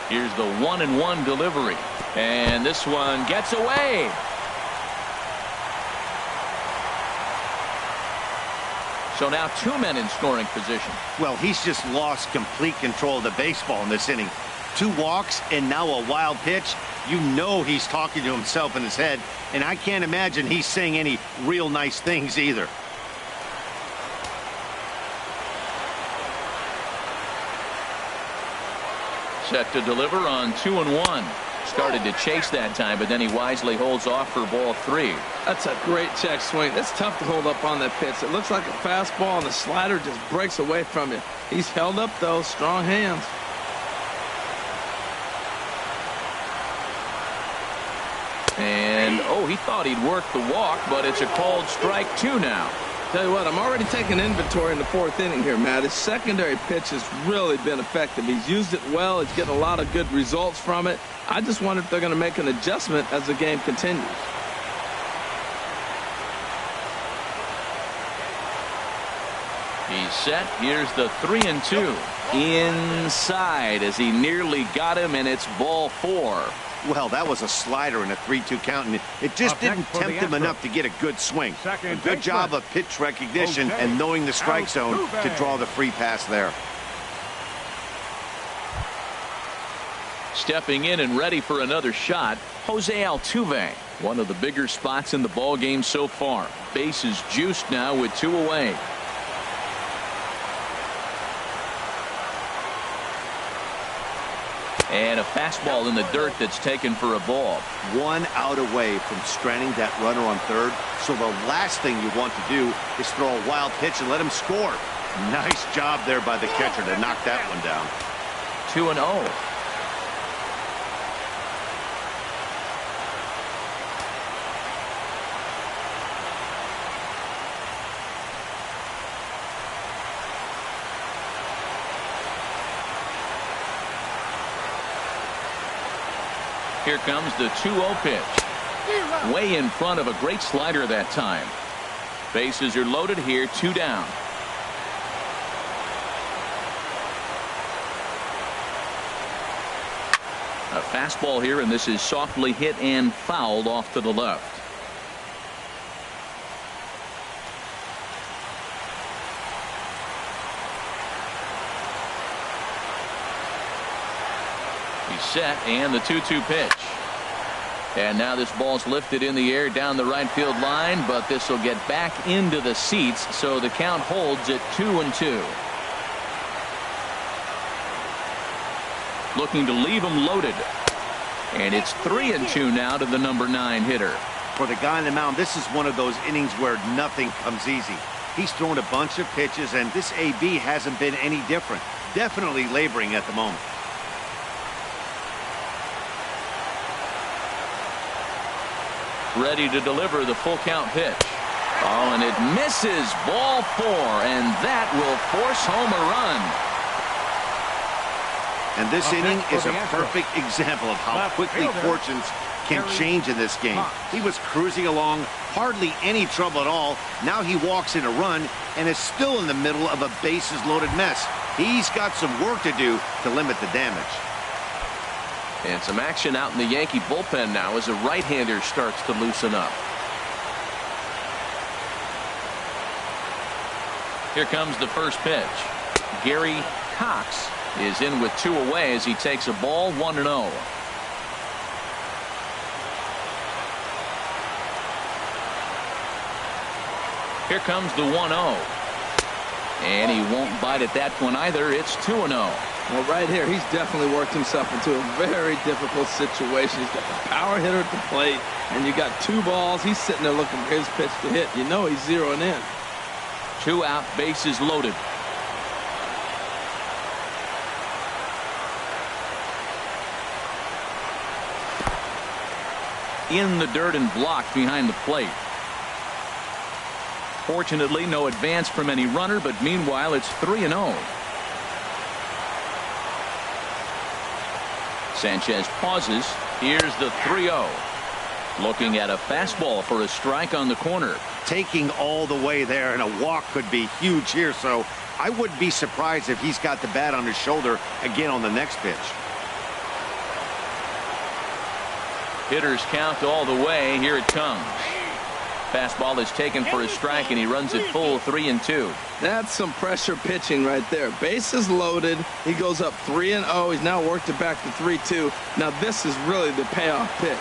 Here's the 1-1 delivery, and this one gets away. So now 2 men in scoring position. Well, he's just lost complete control of the baseball in this inning. 2 walks and now a wild pitch. You know he's talking to himself in his head, and I can't imagine he's saying any real nice things either. Set to deliver on 2-1. Started to chase that time, but then he wisely holds off for ball 3. That's a great check swing. It's tough to hold up on that pitch. It looks like a fastball, and the slider just breaks away from you. He's held up, though. Strong hands. And, oh, he thought he'd work the walk, but it's a called strike 2 now. Tell you what, I'm already taking inventory in the 4th inning here, Matt. His secondary pitch has really been effective. He's used it well. He's getting a lot of good results from it. I just wonder if they're going to make an adjustment as the game continues. He's set. Here's the 3-2. Inside as he nearly got him, and it's ball 4. Well, that was a slider in a 3-2 count, and it just didn't tempt him enough to get a good swing. A good job of pitch recognition and knowing the strike zone to draw the free pass there. Stepping in and ready for another shot, Jose Altuve. One of the bigger spots in the ball game so far. Bases juiced now with 2 away. And a fastball in the dirt that's taken for a ball. 1 out away from stranding that runner on third. So the last thing you want to do is throw a wild pitch and let him score. Nice job there by the catcher to knock that one down. 2-0. Here comes the 2-0 pitch. Way in front of a great slider that time. Bases are loaded here, 2 down. A fastball here, and this is softly hit and fouled off to the left. He's set, and the 2-2 pitch. And now this ball's lifted in the air down the right field line, but this will get back into the seats, so the count holds at 2-2. Looking to leave him loaded. And it's 3-2 now to the number 9 hitter. For the guy on the mound, this is one of those innings where nothing comes easy. He's thrown a bunch of pitches, and this AB hasn't been any different. Definitely laboring at the moment. Ready to deliver the full count pitch. Oh, and it misses. Ball 4, and that will force home a run. And this inning is a perfect example of how quickly fortunes can change in this game. He was cruising along, hardly any trouble at all. Now he walks in a run and is still in the middle of a bases loaded mess. He's got some work to do to limit the damage. And some action out in the Yankee bullpen now as a right-hander starts to loosen up. Here comes the first pitch. Gary Cox is in with 2 away as he takes a ball, 1-0. Here comes the 1-0. And he won't bite at that one either. It's 2-0. Well, right here, he's definitely worked himself into a very difficult situation. He's got the power hitter at the plate, and you got 2 balls. He's sitting there looking for his pitch to hit. You know he's zeroing in. 2 out, bases loaded. In the dirt and blocked behind the plate. Fortunately, no advance from any runner, but meanwhile, it's 3-0. Sanchez pauses. Here's the 3-0. Looking at a fastball for a strike on the corner. Taking all the way there, and a walk could be huge here, so I wouldn't be surprised if he's got the bat on his shoulder again on the next pitch. Hitters count all the way. Here it comes. Fastball is taken for a strike, and he runs it full, 3-2. That's some pressure pitching right there. Bases loaded. He goes up 3-0. He's now worked it back to 3-2. Now this is really the payoff pitch.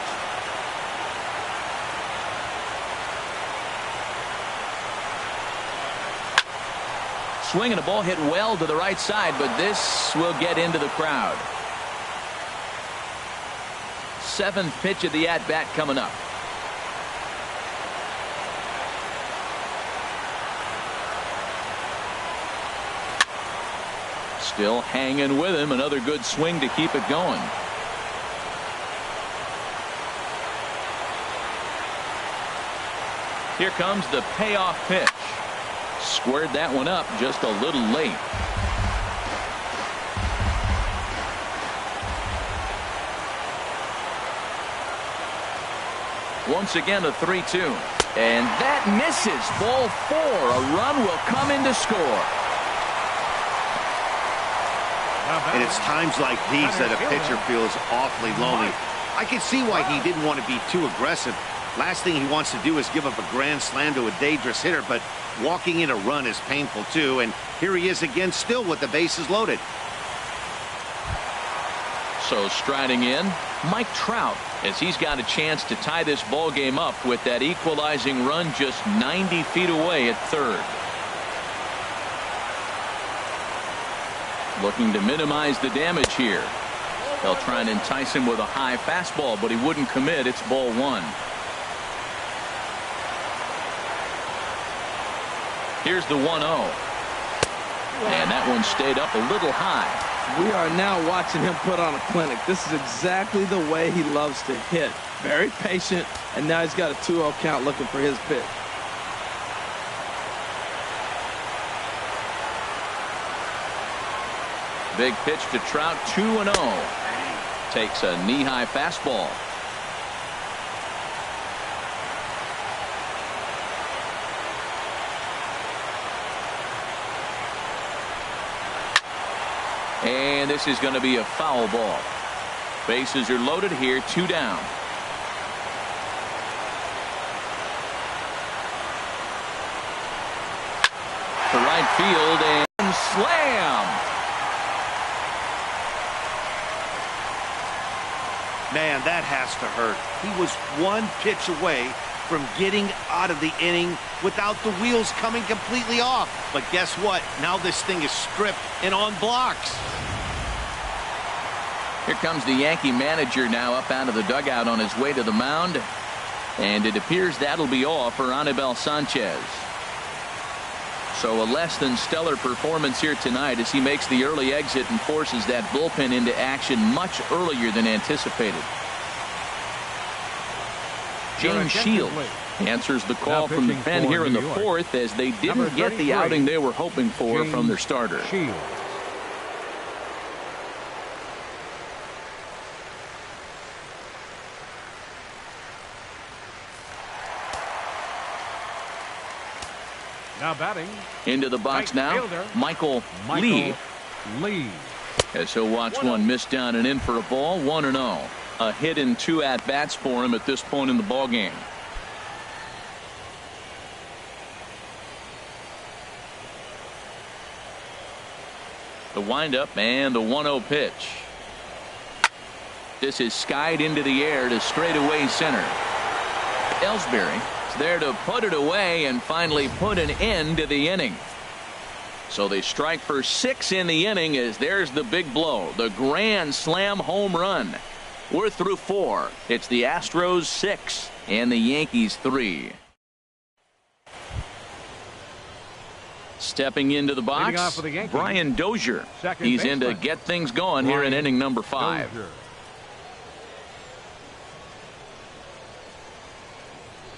Swinging a ball hit well to the right side, but this will get into the crowd. 7th pitch of the at-bat coming up. Still hanging with him. Another good swing to keep it going. Here comes the payoff pitch. Squared that one up just a little late. Once again a 3-2. And that misses. Ball 4. A run will come in to score. And it's times like these that a pitcher feels awfully lonely. I can see why he didn't want to be too aggressive. Last thing he wants to do is give up a grand slam to a dangerous hitter, but walking in a run is painful too. And here he is again, still with the bases loaded. Also striding in, Mike Trout, as he's got a chance to tie this ball game up with that equalizing run just 90 feet away at third. Looking to minimize the damage here. They'll try and entice him with a high fastball, but he wouldn't commit. It's ball one. Here's the 1-0. And that one stayed up a little high. We are now watching him put on a clinic. This is exactly the way he loves to hit. Very patient, and now he's got a 2-0 count looking for his pitch. Big pitch to Trout, 2-0. Takes a knee-high fastball. And this is going to be a foul ball. Bases are loaded here, 2 down. To right field and slam. Man, that has to hurt. He was one pitch away from getting out of the inning without the wheels coming completely off. But guess what? Now this thing is stripped and on blocks. Here comes the Yankee manager now up out of the dugout on his way to the mound. And it appears that'll be all for Anibal Sanchez. So a less than stellar performance here tonight as he makes the early exit and forces that bullpen into action much earlier than anticipated. James Shields answers the call from the pen here in the fourth as they didn't get the outing they were hoping for from their starter. Now batting. Into the box now, Michael Lee. As he'll watch one miss down and in for a ball, 1-0. A hit and 2 at-bats for him at this point in the ballgame. The windup and the 1-0 pitch. This is skied into the air to straightaway center. Ellsbury there to put it away and finally put an end to the inning. So they strike for 6 in the inning as there's the big blow, the grand slam home run. We're through 4. It's the Astros 6 and the Yankees 3. Stepping into the box, Brian Dozier. He's in to get things going here in inning number 5.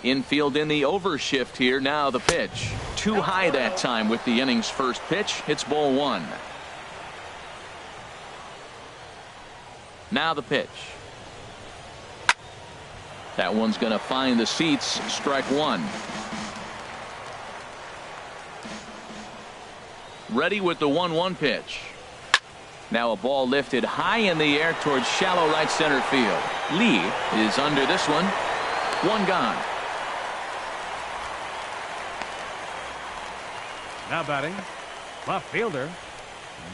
Infield in the overshift here. Now the pitch. Too high that time with the inning's first pitch. It's ball 1. Now the pitch. That one's going to find the seats. Strike 1. Ready with the 1-1 pitch. Now a ball lifted high in the air towards shallow right center field. Lee is under this one. 1 gone. Now batting, left fielder,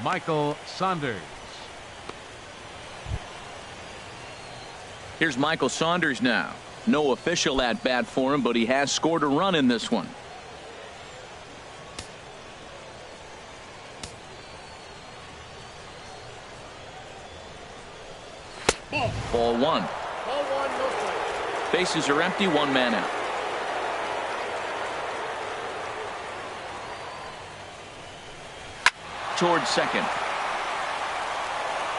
Michael Saunders. Here's Michael Saunders now. No official at bat for him, but he has scored a run in this one. Ball 1. Ball 1, no strike. Bases are empty, 1 man out. Towards second.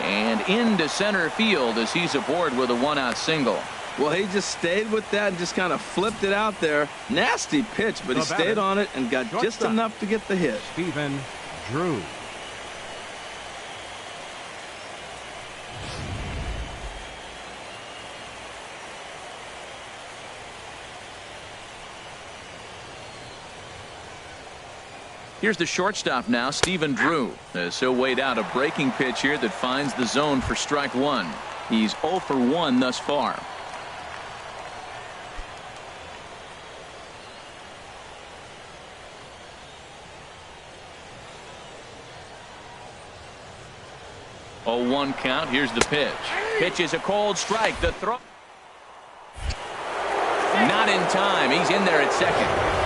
And into center field as he's aboard with a 1-out single. Well, he just stayed with that and just kind of flipped it out there. Nasty pitch, but he stayed on it and got just enough to get the hit. Stephen Drew. Here's the shortstop now, Stephen Drew. As he'll wait out a breaking pitch here that finds the zone for strike 1. He's 0 for 1 thus far. 0-1 count. Here's the pitch. Pitch is a cold strike. The throw. Not in time. He's in there at second.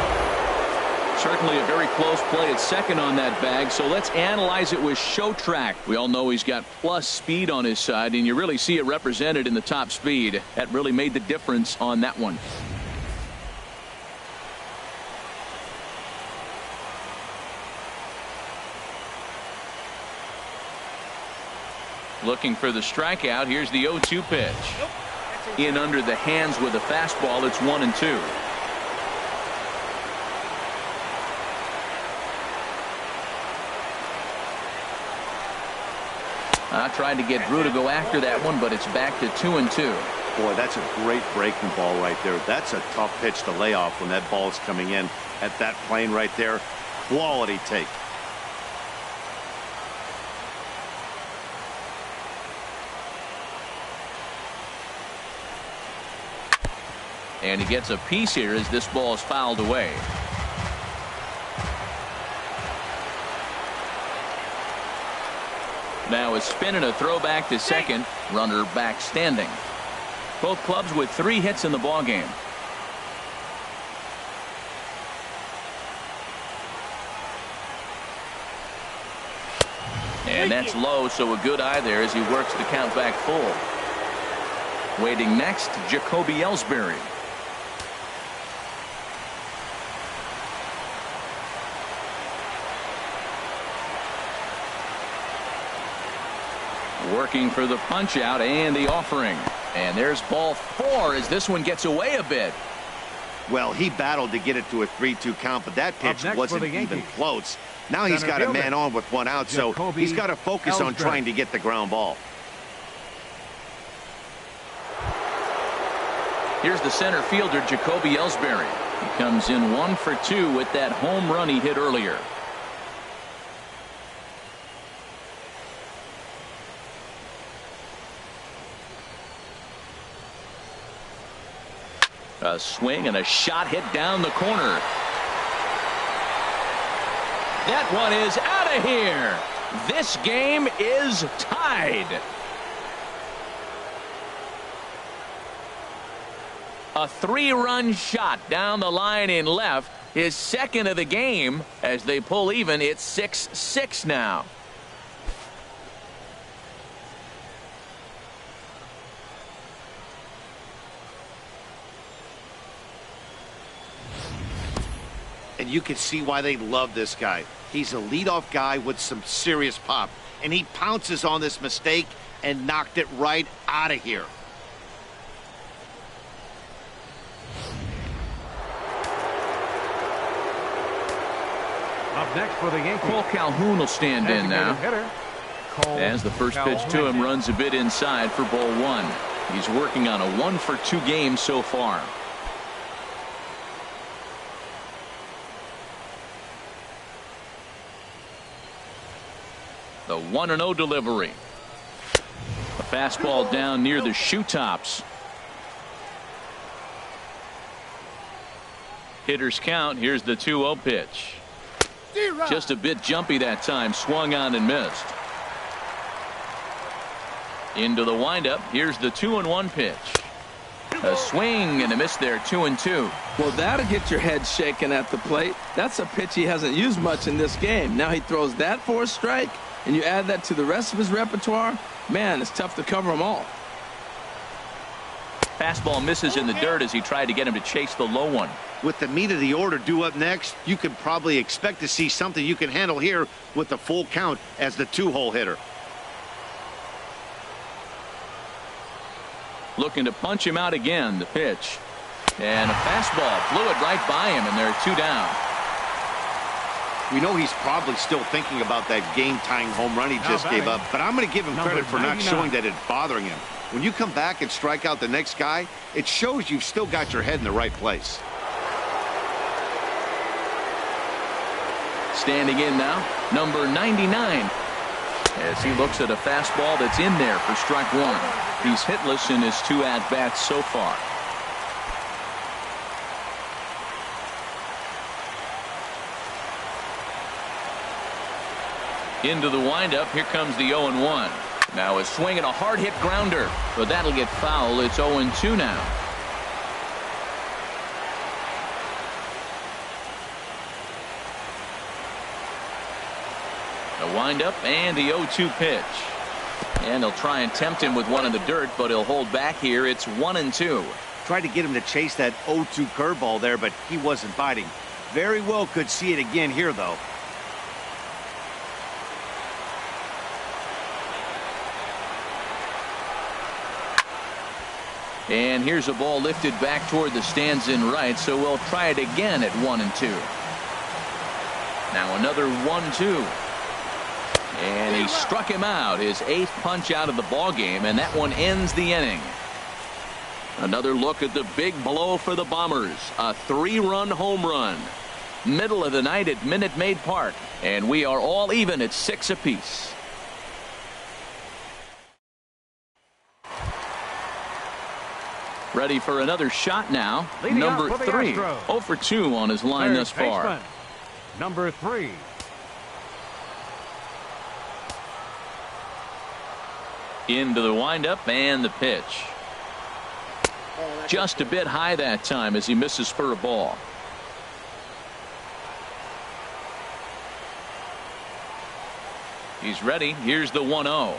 Certainly a very close play at second on that bag. So let's analyze it with show track. We all know he's got plus speed on his side, and you really see it represented in the top speed. That really made the difference on that one. Looking for the strikeout. Here's the 0-2 pitch. In under the hands with a fastball. It's 1-2. Tried to get Drew to go after that one, but it's back to 2-2. Boy, that's a great breaking ball right there. That's a tough pitch to lay off when that ball is coming in at that plane right there. Quality take. And he gets a piece here as this ball is fouled away. Now a spin and a throw back to second. Runner back standing. Both clubs with 3 hits in the ball game. And that's low, so a good eye there as he works the count back full. Waiting next, Jacoby Ellsbury. Working for the punch out and the offering. And there's ball 4 as this one gets away a bit. Well, he battled to get it to a 3-2 count, but that pitch wasn't even close. Now he's got a man on with 1 out, so he's got to focus on trying to get the ground ball. Here's the center fielder, Jacoby Ellsbury. He comes in 1 for 2 with that home run he hit earlier. A swing and a shot hit down the corner. That one is out of here. This game is tied. A 3-run shot down the line in left. His second of the game. As they pull even, it's 6-6 now. And you can see why they love this guy. He's a leadoff guy with some serious pop. And he pounces on this mistake and knocked it right out of here. Up next for the Yankees, Cole Calhoun will stand in now. As the first pitch to him runs a bit inside for ball 1. He's working on a 1 for 2 game so far. The 1-0 delivery. A fastball down near the shoe tops. Hitters count. Here's the 2-0 pitch. Just a bit jumpy that time. Swung on and missed. Into the windup. Here's the 2-1 pitch. A swing and a miss there. 2-2. Well, that'll get your head shaken at the plate. That's a pitch he hasn't used much in this game. Now he throws that for a strike, and you add that to the rest of his repertoire. Man, it's tough to cover them all. Fastball misses in the dirt as he tried to get him to chase the low one. With the meat of the order due up next, you can probably expect to see something you can handle here with the full count as the 2-hole hitter. Looking to punch him out again. The pitch. And a fastball. Blew it right by him, and they're 2 down. We know he's probably still thinking about that game-tying home run he just gave up, but I'm going to give him credit for not showing that it's bothering him. When you come back and strike out the next guy, it shows you've still got your head in the right place. Standing in now, number 99. As he looks at a fastball that's in there for strike 1. He's hitless in his 2 at-bats so far. Into the windup. Here comes the 0-1. Now a swing and a hard hit grounder, but that'll get foul. It's 0-2 now. The windup and the 0-2 pitch. And they'll try and tempt him with one in the dirt, but he'll hold back here. It's 1-2. Tried to get him to chase that 0-2 curveball there, but he wasn't biting. Very well could see it again here, though. And here's a ball lifted back toward the stands in right, so we'll try it again at 1-2. Now another 1-2. And he struck him out, his 8th punch out of the ball game, and that one ends the inning. Another look at the big blow for the Bombers, a 3-run home run. Middle of the night at Minute Maid Park, and we are all even at 6 apiece. Ready for another shot now. Leading number off for the 3. Astros. 0 for 2 on his line thus far. Baseman, number 3. Into the windup and the pitch. Just a bit high that time as he misses for a ball. He's ready. Here's the 1-0.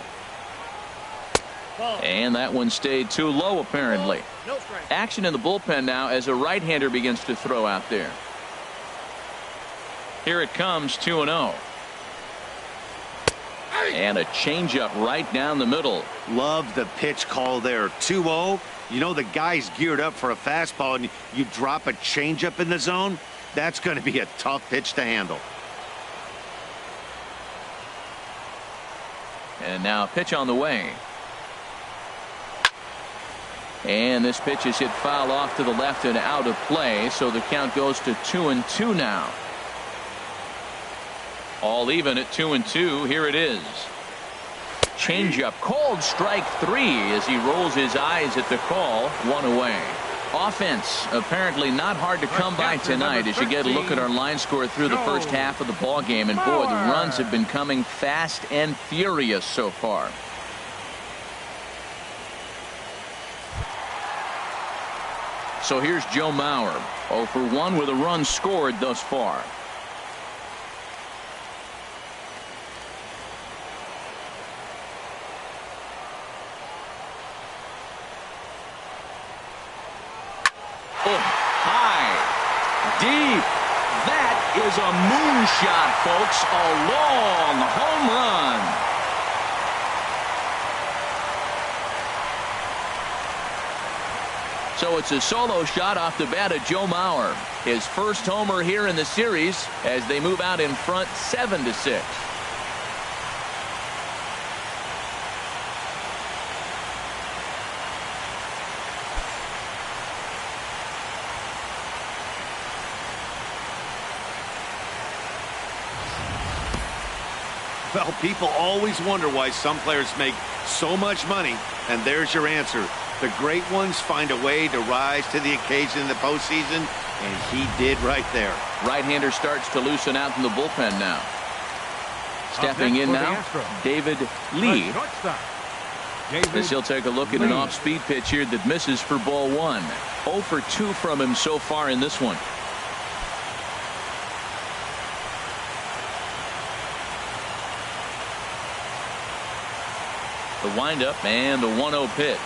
And that one stayed too low apparently. No strike. Action in the bullpen now as a right-hander begins to throw out there. Here it comes, 2-0. And a changeup right down the middle. Love the pitch call there. 2-0. You know the guy's geared up for a fastball, and you drop a changeup in the zone. That's going to be a tough pitch to handle. And now a pitch on the way. And this pitch is hit foul off to the left and out of play, so the count goes to 2-2 now. All even at 2-2. Here it is. Changeup called strike 3 as he rolls his eyes at the call. 1 away. Offense apparently not hard to come by tonight as you get a look at our line score through the first half of the ball game, and boy, the runs have been coming fast and furious so far. So here's Joe Mauer, 0 for 1 with a run scored thus far. Oh, high, deep. That is a moonshot, folks. A long home run. So it's a solo shot off the bat of Joe Mauer. His first homer here in the series as they move out in front 7-6. Well, people always wonder why some players make so much money, and there's your answer. The great ones find a way to rise to the occasion in the postseason, and he did right there. Right-hander starts to loosen out in the bullpen now. Stepping in now, David Lee. As he'll take a look at an off-speed pitch here that misses for ball 1. 0 for 2 from him so far in this one. The windup and the 1-0 pitch.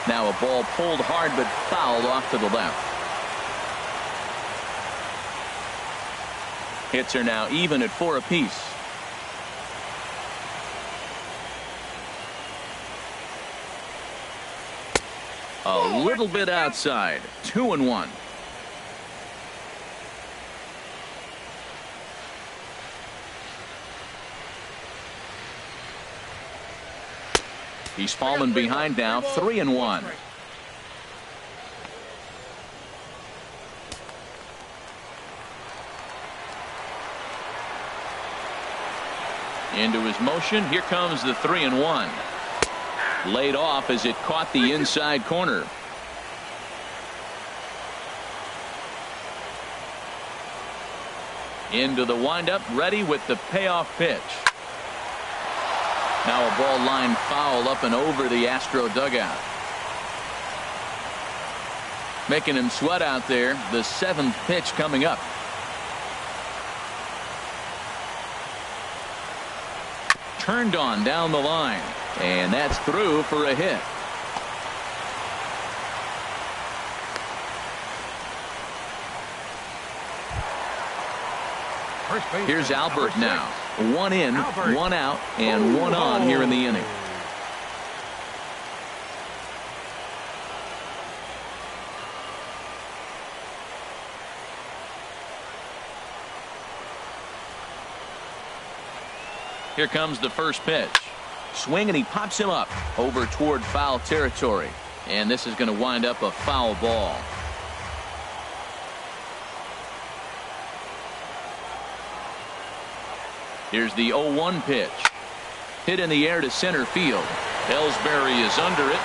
Now a ball pulled hard but fouled off to the left. Hits are now even at 4 apiece. A little bit outside. 2-1. He's fallen behind now, 3-1. Into his motion. Here comes the 3-1. Laid off as it caught the inside corner. Into the windup, ready with the payoff pitch. Now a ball line foul up and over the Astro dugout. Making him sweat out there. The 7th pitch coming up. Turned on down the line, and that's through for a hit. Here's Albert now. 1 in, 1 out, and 1 on here in the inning. Here comes the first pitch. Swing, and he pops him up over toward foul territory. And this is going to wind up a foul ball. Here's the 0-1 pitch. Hit in the air to center field. Ellsbury is under it.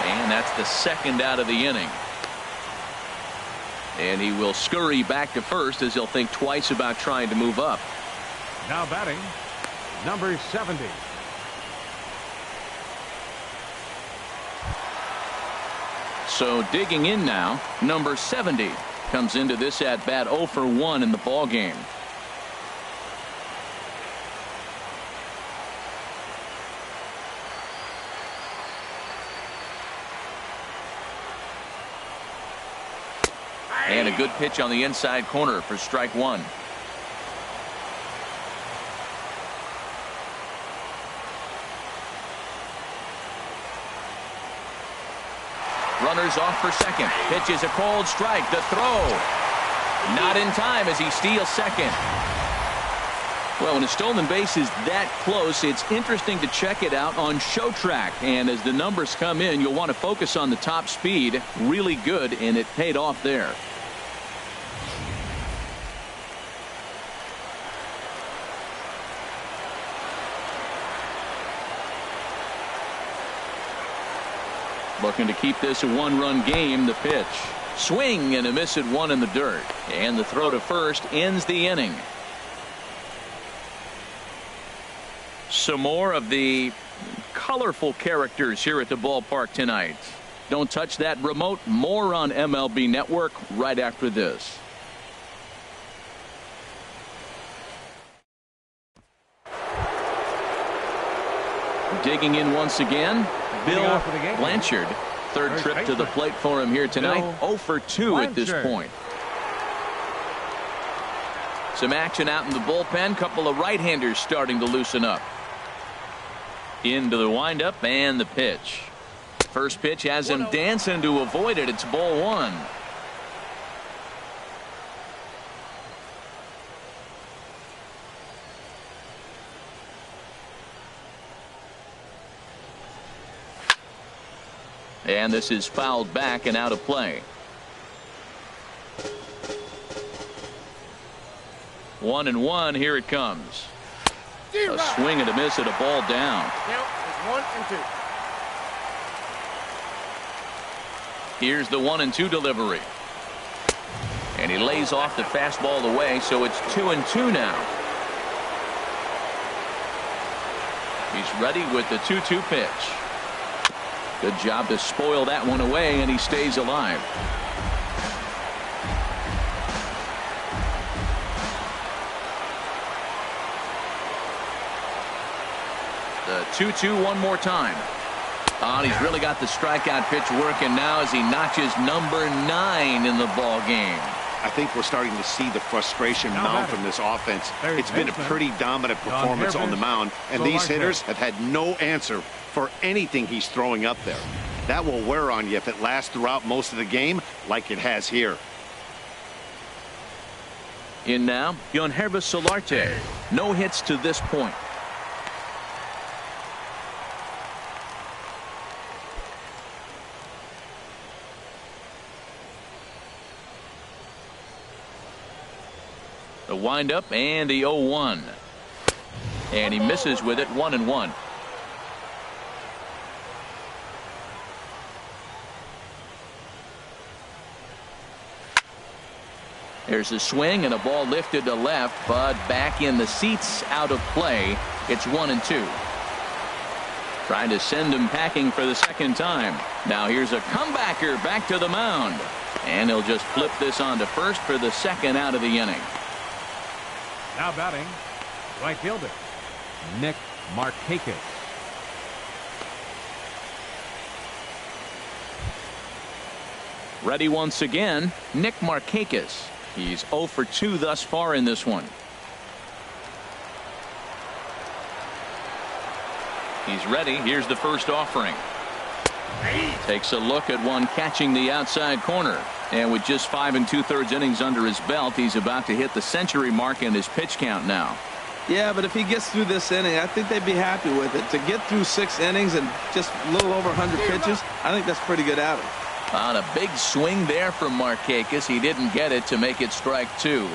And that's the 2nd out of the inning. And he will scurry back to first as he'll think twice about trying to move up. Now batting, number 70. So digging in now, number 70 comes into this at bat 0 for 1 in the ball game. And a good pitch on the inside corner for strike 1. Runners off for second. Pitch is a cold strike. The throw. Not in time as he steals second. Well, when a stolen base is that close, it's interesting to check it out on Show Track. And as the numbers come in, you'll want to focus on the top speed. Really good, and it paid off there. Looking to keep this a 1-run game. The pitch. Swing and a miss at 1 in the dirt. And the throw to first ends the inning. Some more of the colorful characters here at the ballpark tonight. Don't touch that remote. More on MLB Network right after this. Digging in once again, Bill Blanchard. Third trip to the plate for him here tonight. 0 for 2 at this point. Some action out in the bullpen. Couple of right-handers starting to loosen up. Into the windup and the pitch. First pitch has him dancing to avoid it. It's ball 1. And this is fouled back and out of play. 1-1. Here it comes. A swing and a miss at a ball down. Count is 1-2. Here's the 1-2 delivery. And he lays off the fastball away, so it's 2-2 now. He's ready with the 2-2 pitch. Good job to spoil that one away, and he stays alive. The 2-2 one more time. And he's really got the strikeout pitch working now as he notches number 9 in the ball game. I think we're starting to see the frustration mount from this offense. It's been a pretty dominant performance on the mound, and these hitters have had no answer for anything he's throwing up there. That will wear on you if it lasts throughout most of the game like it has here. In now, Yankees Solarte. No hits to this point. The windup and the 0-1. And he misses with it. 1-1. There's a swing and a ball lifted to left, but back in the seats, out of play. It's 1-2. Trying to send him packing for the second time. Now here's a comebacker back to the mound. And he'll just flip this on to first for the second out of the inning. Now batting, right fielder, Nick Markakis. Ready once again, Nick Markakis. He's 0 for 2 thus far in this one. He's ready. Here's the first offering. Takes a look at one catching the outside corner. And with just 5 2/3 innings under his belt, he's about to hit the century mark in his pitch count now. Yeah, but if he gets through this inning, I think they'd be happy with it. To get through 6 innings and just a little over 100 pitches, I think that's pretty good outing. On a big swing there from Markakis. He didn't get it to make it strike 2.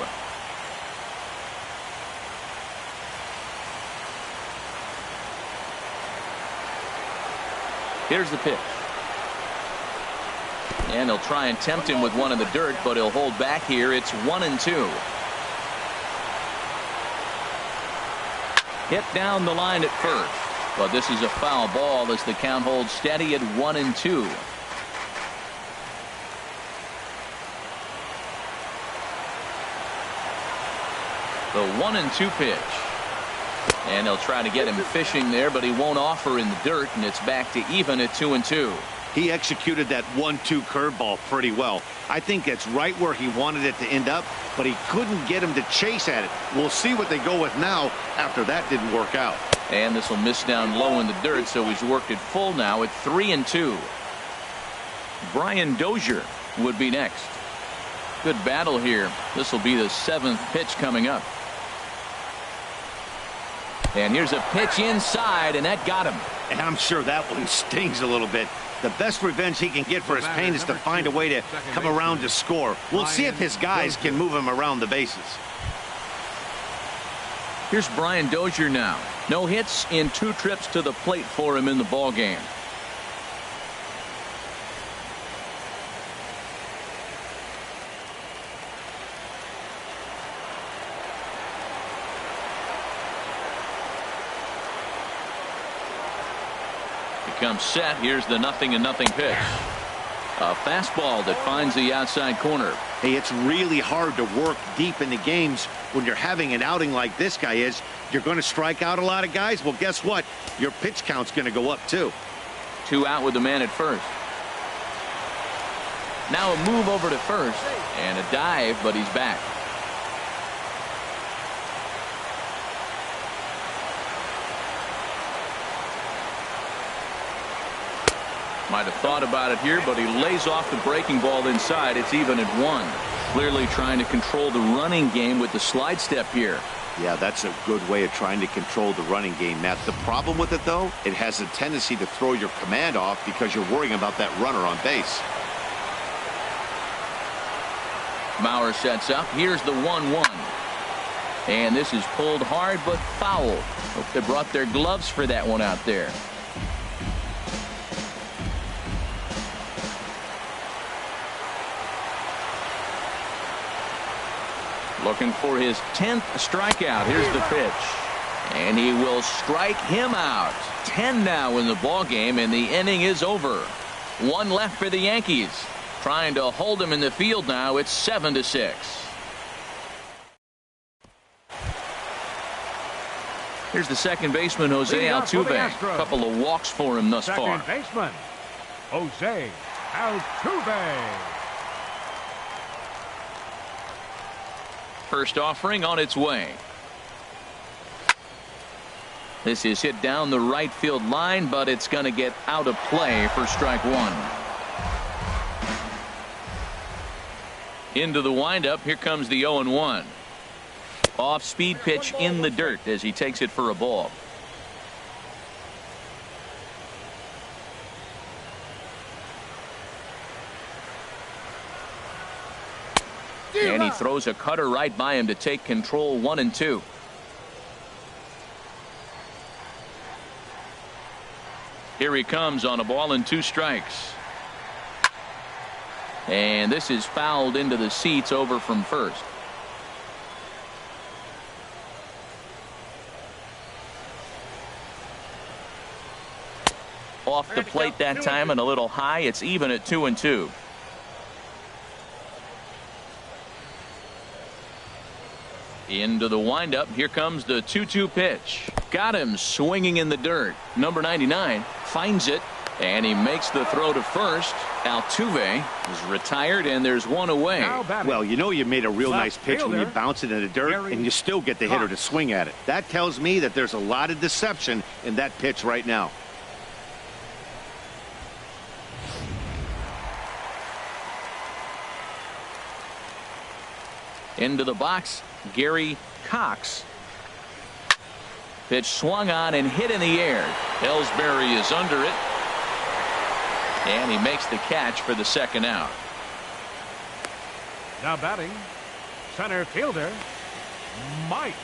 Here's the pitch. And he'll try and tempt him with one in the dirt, but he'll hold back here. It's 1-2. Hit down the line at first. But this is a foul ball as the count holds steady at 1-2. The 1-2 pitch. And he'll try to get him fishing there, but he won't offer in the dirt, and it's back to even at 2-2. He executed that 1-2 curveball pretty well. I think it's right where he wanted it to end up, but he couldn't get him to chase at it. We'll see what they go with now after that didn't work out. And this will miss down low in the dirt, so he's worked it full now at 3-2. Brian Dozier would be next. Good battle here. This will be the 7th pitch coming up. And here's a pitch inside, and that got him. And I'm sure that one stings a little bit. The best revenge he can get for his pain is to find a way to come around to score. We'll see if his guys can move him around the bases. Here's Brian Dozier now. No hits in 2 trips to the plate for him in the ball game. Comes set. Here's the 0-0 pitch. A fastball that finds the outside corner. Hey, it's really hard to work deep in the games when you're having an outing like this guy is. You're going to strike out a lot of guys. Well, guess what? Your pitch count's going to go up too. 2 out with the man at first. Now a move over to first and a dive, but he's back. Might have thought about it here, but he lays off the breaking ball inside. It's even at 1. Clearly trying to control the running game with the slide step here. Yeah, that's a good way of trying to control the running game, Matt. The problem with it, though, it has a tendency to throw your command off because you're worrying about that runner on base. Mauer sets up. Here's the 1-1. And this is pulled hard but foul. Hope they brought their gloves for that one out there. Looking for his 10th strikeout. Here's the pitch. And he will strike him out. 10 now in the ball game, and the inning is over. 1 left for the Yankees. Trying to hold him in the field now. It's 7-6. Here's the second baseman, Jose Altuve. A couple of walks for him thus far. Second baseman, Jose Altuve. First offering on its way. This is hit down the right field line, but it's going to get out of play for strike 1. Into the windup. Here comes the 0-1. Off speed pitch in the dirt as he takes it for a ball. And he throws a cutter right by him to take control. 1-2. Here he comes on a ball and 2 strikes. And this is fouled into the seats over from first. off the plate that time and a little high. It's even at 2-2. Into the windup. Here comes the 2-2 pitch. Got him swinging in the dirt. Number 99 finds it, and he makes the throw to first. Altuve is retired, and there's one away. Well, you know you made a real nice pitch when you bounce it in the dirt, and you still get the hitter to swing at it. That tells me that there's a lot of deception in that pitch right now. Into the box, Gary Cox. Pitch swung on and hit in the air. Ellsbury is under it. And he makes the catch for the second out. Now batting, center fielder, Mike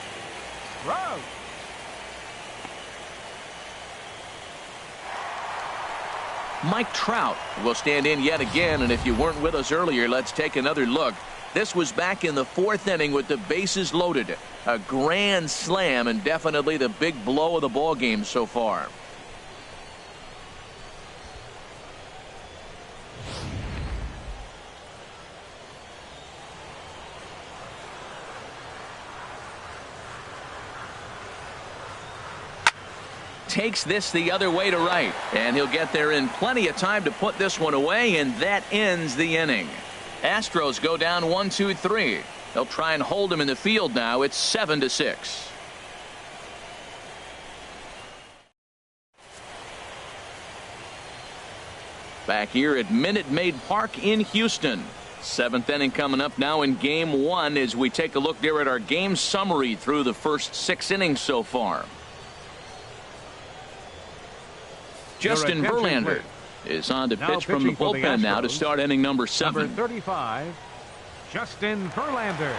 Trout. Mike Trout will stand in yet again, and if you weren't with us earlier, let's take another look. This was back in the fourth inning with the bases loaded. A grand slam and definitely the big blow of the ball game so far. Takes this the other way to right, and he'll get there in plenty of time to put this one away, and that ends the inning. Astros go down 1-2-3. They'll try and hold him in the field now. It's 7-6. Back here at Minute Maid Park in Houston. Seventh inning coming up now in game one as we take a look there at our game summary through the first 6 innings so far. Justin Verlander is on to pitch from the bullpen now to start inning number 7. Number 35, Justin Verlander.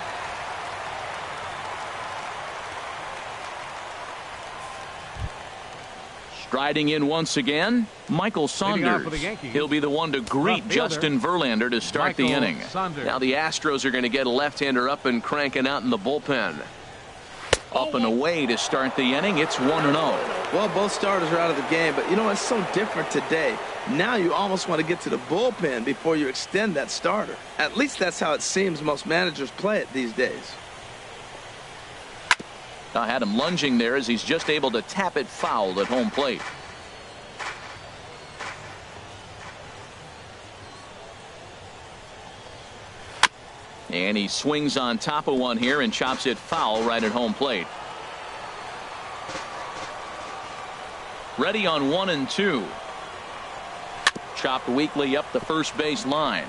Striding in once again, Michael Saunders. He'll be the one to greet Justin Verlander to start the inning. Now the Astros are going to get a left-hander up and cranking out in the bullpen. Up and away to start the inning. It's 1-0. Well, both starters are out of the game, but you know, it's so different today. Now you almost want to get to the bullpen before you extend that starter. At least that's how it seems most managers play it these days. I had him lunging there as he's just able to tap it foul at home plate. And he swings on top of one here and chops it foul right at home plate. Ready on 1-2. Chopped weakly up the first base line,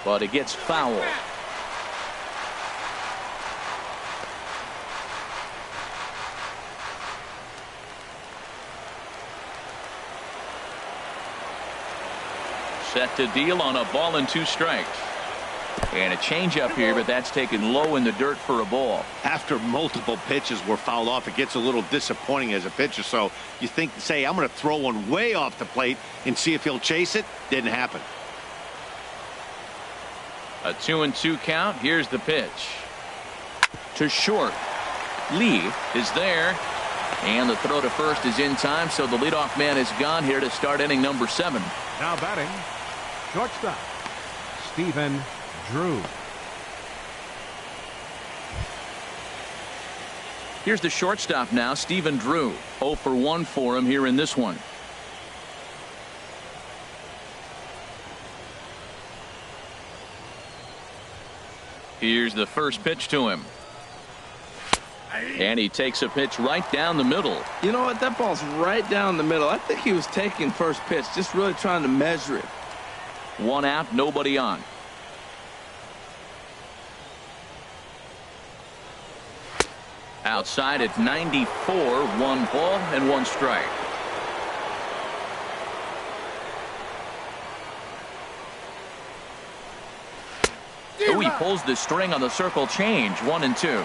but it gets foul. Set to deal on a ball and 2 strikes. And a changeup here, but that's taken low in the dirt for a ball. After multiple pitches were fouled off, it gets a little disappointing as a pitcher. So you think, say, I'm going to throw one way off the plate and see if he'll chase it. Didn't happen. A 2-2 count. Here's the pitch. To short. Lee is there. And the throw to first is in time, so the leadoff man is gone here to start inning number 7. Now batting, shortstop, Stephen Drew. Here's the shortstop now, Stephen Drew. 0 for 1 for him here in this one. Here's the first pitch to him. And he takes a pitch right down the middle. You know what? That ball's right down the middle. I think he was taking first pitch, just really trying to measure it. 1 out, nobody on. Outside at 94, 1 ball and 1 strike. Oh, he pulls the string on the circle change. 1-2.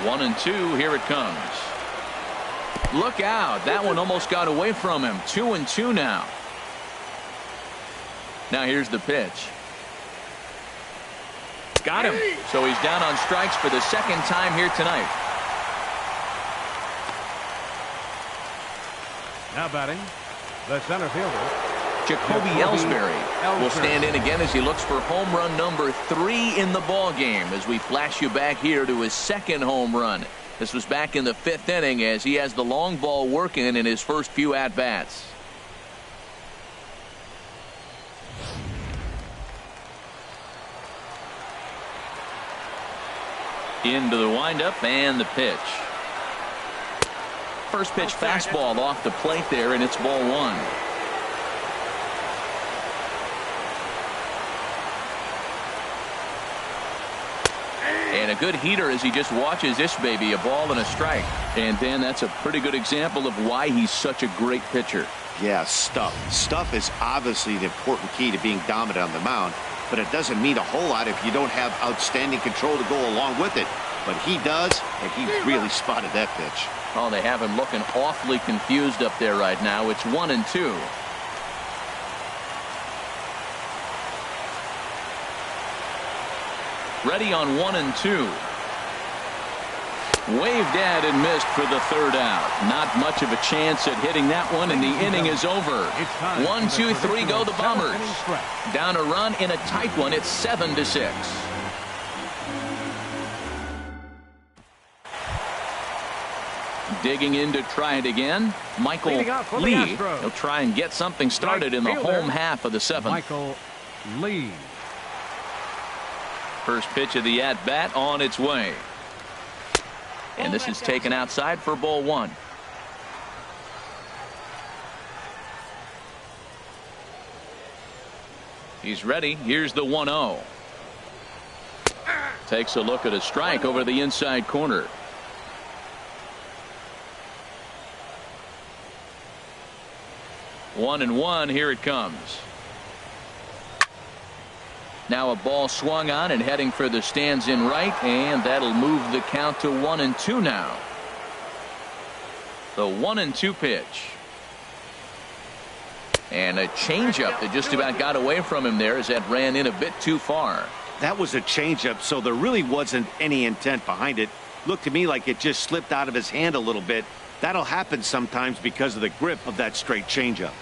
1-2. Here it comes. Look out. That one almost got away from him. 2-2 now. Now here's the pitch. Got him. So he's down on strikes for the second time here tonight. Now batting, the center fielder, Jacoby Ellsbury will stand in again as he looks for home run number 3 in the ball game as we flash you back here to his second home run. This was back in the 5th inning as he has the long ball working in his first few at-bats. Into the windup and the pitch. First pitch fastball off the plate there, and it's ball 1. And a good heater as he just watches this baby, a ball and a strike. And Dan, that's a pretty good example of why he's such a great pitcher. Yeah, stuff. Stuff is obviously the important key to being dominant on the mound, but it doesn't mean a whole lot if you don't have outstanding control to go along with it. But he does, and he really spotted that pitch. Oh, they have him looking awfully confused up there right now. It's 1-2. Ready on 1-2. Waved at and missed for the 3rd out. Not much of a chance at hitting that one, and the inning is over. 1, 2, 3 go the Bombers. Down a run in a tight one. It's 7-6. Digging in to try it again, Michael Lee. He'll try and get something started in the home half of the 7th. Michael Lee. First pitch of the at-bat on its way. And this is taken outside for ball 1. He's ready. Here's the 1-0. Takes a look at a strike over the inside corner. One and one. Here it comes. Now a ball swung on and heading for the stands in right, and that'll move the count to 1-2 now. The 1-2 pitch. And a changeup that just about got away from him there as that ran in a bit too far. That was a changeup, so there really wasn't any intent behind it. Looked to me like it just slipped out of his hand a little bit. That'll happen sometimes because of the grip of that straight changeup.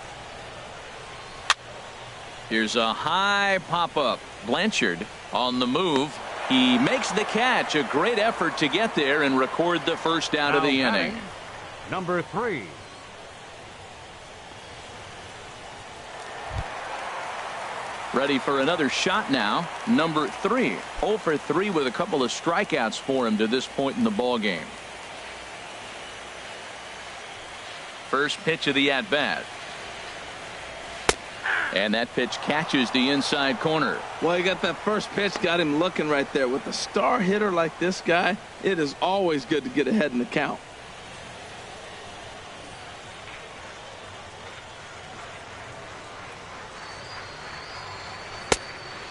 Here's a high pop-up. Blanchard on the move. He makes the catch. A great effort to get there and record the first out of the inning. Number 3. Ready for another shot now. Number 3. 0 for 3 with a couple of strikeouts for him to this point in the ball game. First pitch of the at-bat. And that pitch catches the inside corner. Well, he got that first pitch, got him looking right there. With a star hitter like this guy, it is always good to get ahead in the count.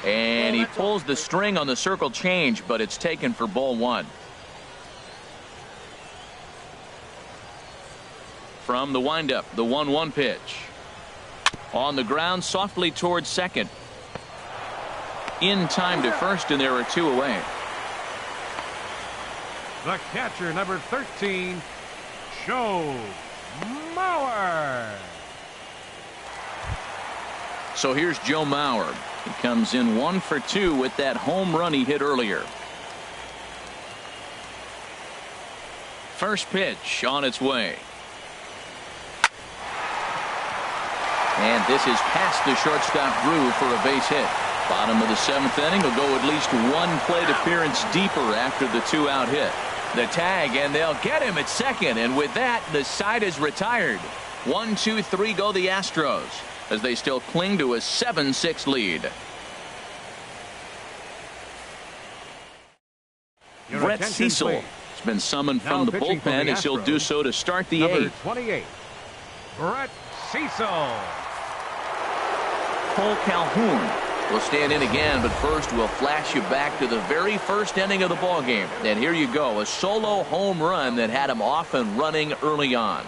And he pulls the string on the circle change, but it's taken for ball 1. From the windup, the 1-1 pitch. On the ground, softly towards second. In time to first, and there are 2 away. The catcher, number 13, Joe Mauer. So here's Joe Mauer. He comes in 1 for 2 with that home run he hit earlier. First pitch on its way. And this is past the shortstop Drew for a base hit. Bottom of the 7th inning will go at least 1 plate appearance deeper after the 2-out hit. The tag, and they'll get him at second, and with that the side is retired. 1, 2, 3 go the Astros as they still cling to a 7-6 lead. Brett Cecil has been summoned from the bullpen as he'll do so to start the 8th. Number 28, Brett Cecil. Cole Calhoun will stand in again, but first we'll flash you back to the very first inning of the ball game. And here you go, a solo home run that had him off and running early on.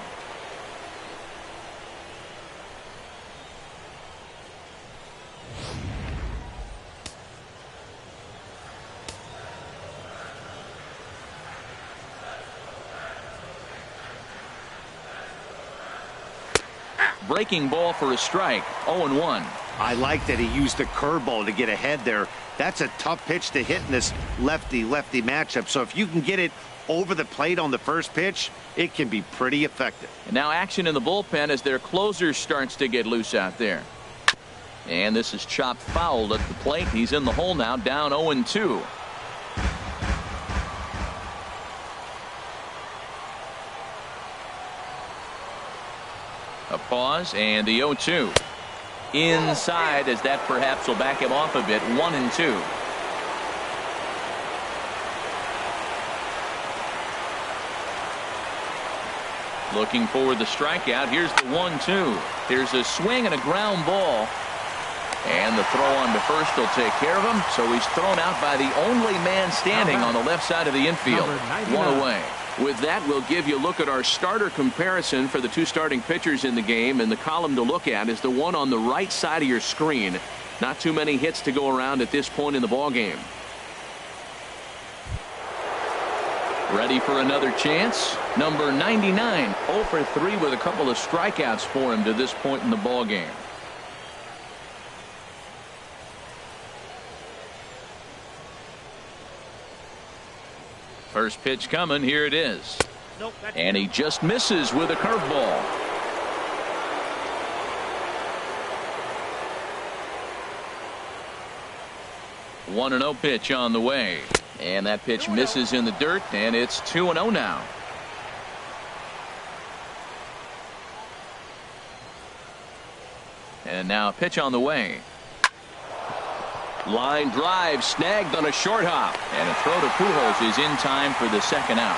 Breaking ball for a strike. 0-1. I like that he used the curveball to get ahead there. That's a tough pitch to hit in this lefty-lefty matchup. So if you can get it over the plate on the first pitch, it can be pretty effective. And now action in the bullpen as their closer starts to get loose out there. And this is chopped foul at the plate. He's in the hole now, down 0-2. A pause and the 0-2. Inside, as that perhaps will back him off a bit. 1-2. Looking for the strikeout. Here's the 1-2. Here's a swing and a ground ball. And the throw on to first will take care of him. So he's thrown out by the only man standing on the left side of the infield. One away. With that, we'll give you a look at our starter comparison for the two starting pitchers in the game. And the column to look at is the one on the right side of your screen. Not too many hits to go around at this point in the ball game. Ready for another chance. Number 99. 0 for 3 with a couple of strikeouts for him to this point in the ball game. First pitch coming. Here it is. Nope, And he just misses with a curveball. One 1-0 pitch on the way. And that pitch misses in the dirt, and it's 2-0 now. And now a pitch on the way. Line drive snagged on a short hop, and a throw to Pujols is in time for the second out.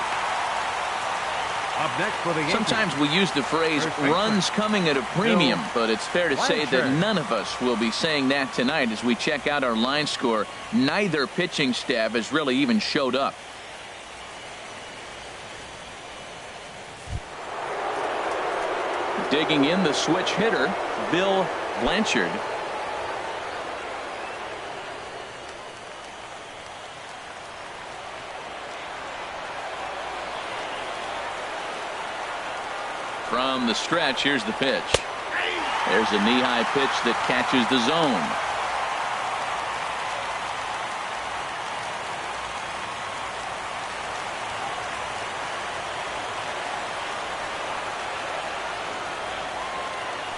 Up next for the Yankees. Sometimes we use the phrase runs coming at a premium, but it's fair to say that none of us will be saying that tonight as we check out our line score. Neither pitching staff has really even showed up. Digging in, the switch hitter, Bill Blanchard. From the stretch, here's the pitch. There's a knee-high pitch that catches the zone.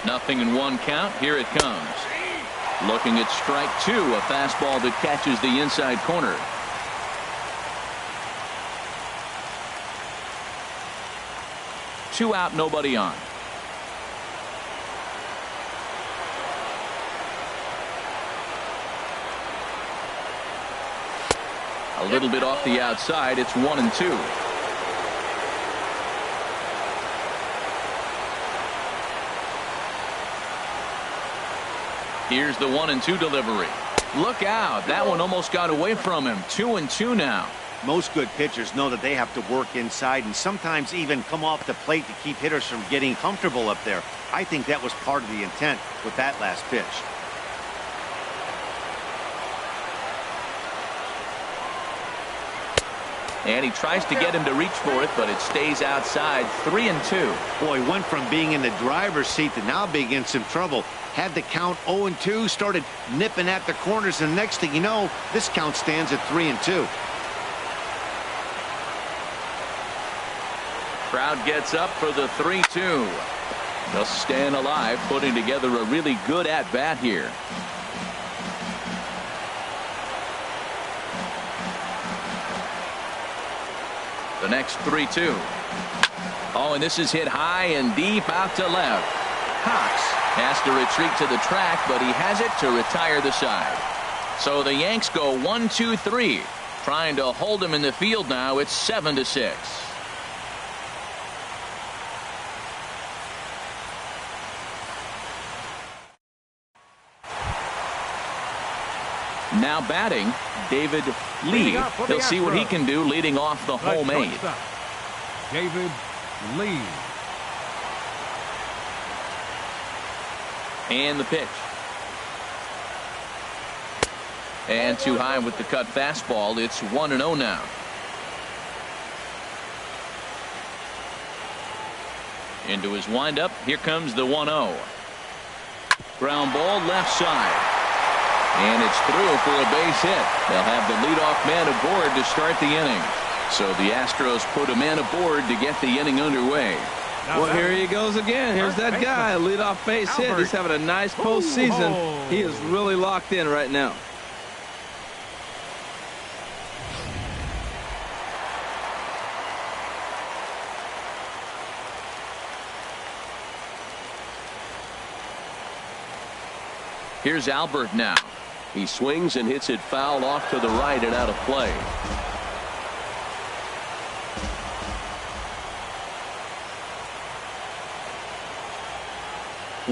Nothing in one count. Here it comes. Looking at strike two, a fastball that catches the inside corner. Two out, nobody on. A little bit off the outside. It's 1-2. Here's the 1-2 delivery. Look out. That one almost got away from him. 2-2 now. Most good pitchers know that they have to work inside and sometimes even come off the plate to keep hitters from getting comfortable up there. I think that was part of the intent with that last pitch. And he tries to get him to reach for it, but it stays outside. 3-2. Boy, went from being in the driver's seat to now being in some trouble. Had the count 0-2, started nipping at the corners, and the next thing you know, this count stands at 3-2. Crowd gets up for the 3-2. Just staying alive, putting together a really good at-bat here. The next 3-2. Oh, and this is hit high and deep out to left. Cox has to retreat to the track, but he has it to retire the side. So the Yanks go 1-2-3. Trying to hold him in the field now. It's 7-6. Now batting, David Lee. He'll see what he can do leading off the home eighth. David Lee. And the pitch. And too high with the cut fastball. It's 1-0 now. Into his windup. Here comes the 1-0. Ground ball left side. And it's through for a base hit. They'll have the leadoff man aboard to start the inning. So the Astros put a man aboard to get the inning underway. Well, here he goes again. Here's that guy, leadoff base hit. He's having a nice postseason. He is really locked in right now. Here's Albert now. He swings and hits it foul off to the right and out of play.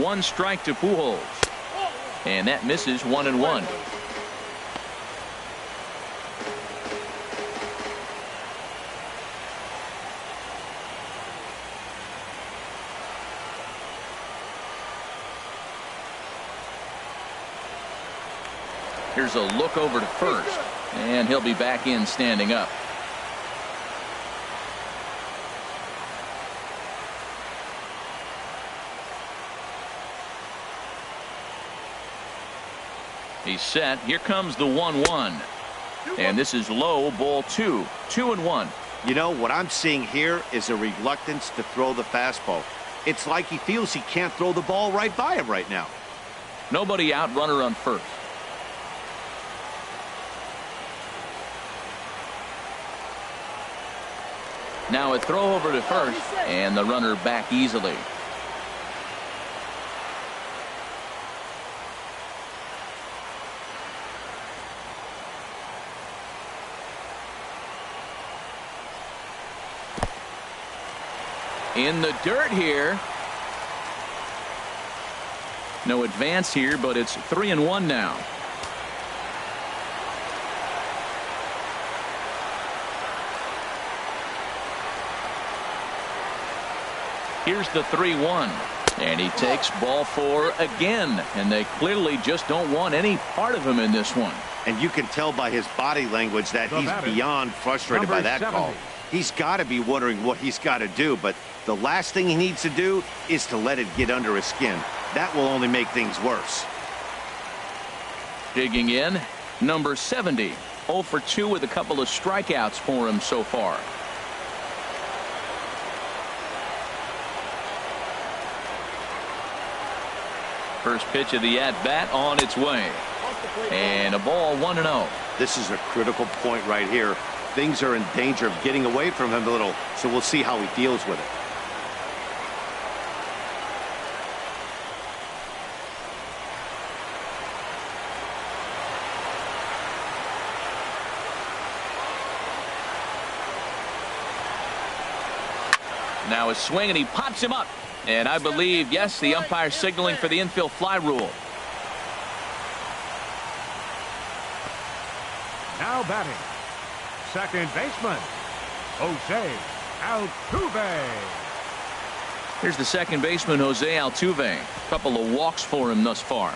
One strike to Pujols. And that misses 1-1. Here's a look over to first. And he'll be back in standing up. He's set. Here comes the 1-1. And this is low, ball 2. 2-1. You know, what I'm seeing here is a reluctance to throw the fastball. It's like he feels he can't throw the ball right by him right now. Nobody out, runner on first. Now a throw over to first, and the runner back easily. In the dirt here. No advance here, but it's 3-1 now. Here's the 3-1. And he takes ball 4 again. And they clearly just don't want any part of him in this one. And you can tell by his body language that he's beyond frustrated by that call. He's got to be wondering what he's got to do, but the last thing he needs to do is to let it get under his skin. That will only make things worse. Digging in, number 70. 0 for 2 with a couple of strikeouts for him so far. First pitch of the at-bat on its way. And a ball 1-0. This is a critical point right here. Things are in danger of getting away from him a little, so we'll see how he deals with it. Now a swing, and he pops him up. And I believe, yes, the umpire signaling for the infield fly rule. Now batting, second baseman, Jose Altuve. Here's the second baseman, Jose Altuve. A couple of walks for him thus far.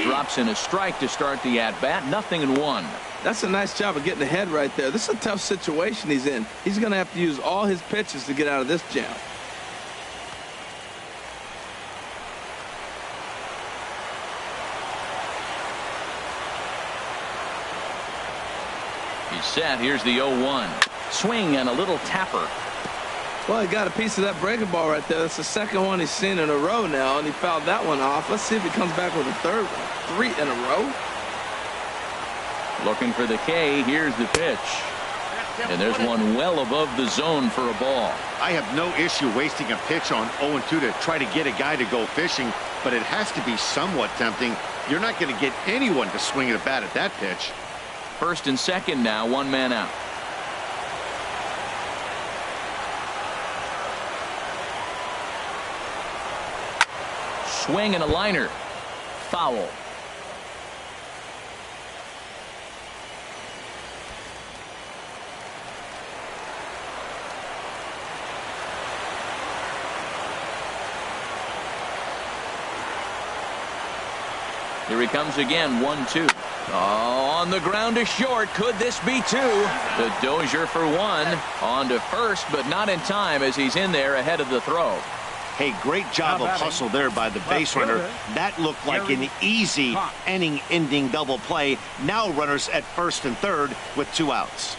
Drops in a strike to start the at-bat. 0-1. That's a nice job of getting ahead right there. This is a tough situation he's in. He's going to have to use all his pitches to get out of this jam. He's set. Here's the 0-1. Swing and a little tapper. Well, he got a piece of that breaking ball right there. That's the second one he's seen in a row now, and he fouled that one off. Let's see if he comes back with a third one. 3 in a row. Looking for the K. Here's the pitch. And there's one well above the zone for a ball. I have no issue wasting a pitch on 0-2 to try to get a guy to go fishing, but it has to be somewhat tempting. You're not going to get anyone to swing at a bat at that pitch. First and second now, 1 man out. Swing and a liner. Foul. Here he comes again. 1-2. On the ground to short. Could this be two? The Dozier for one. On to first, but not in time as he's in there ahead of the throw. Hey, great job of hustle there by the base runner. That looked like an easy inning-ending double play. Now runners at first and third with 2 outs.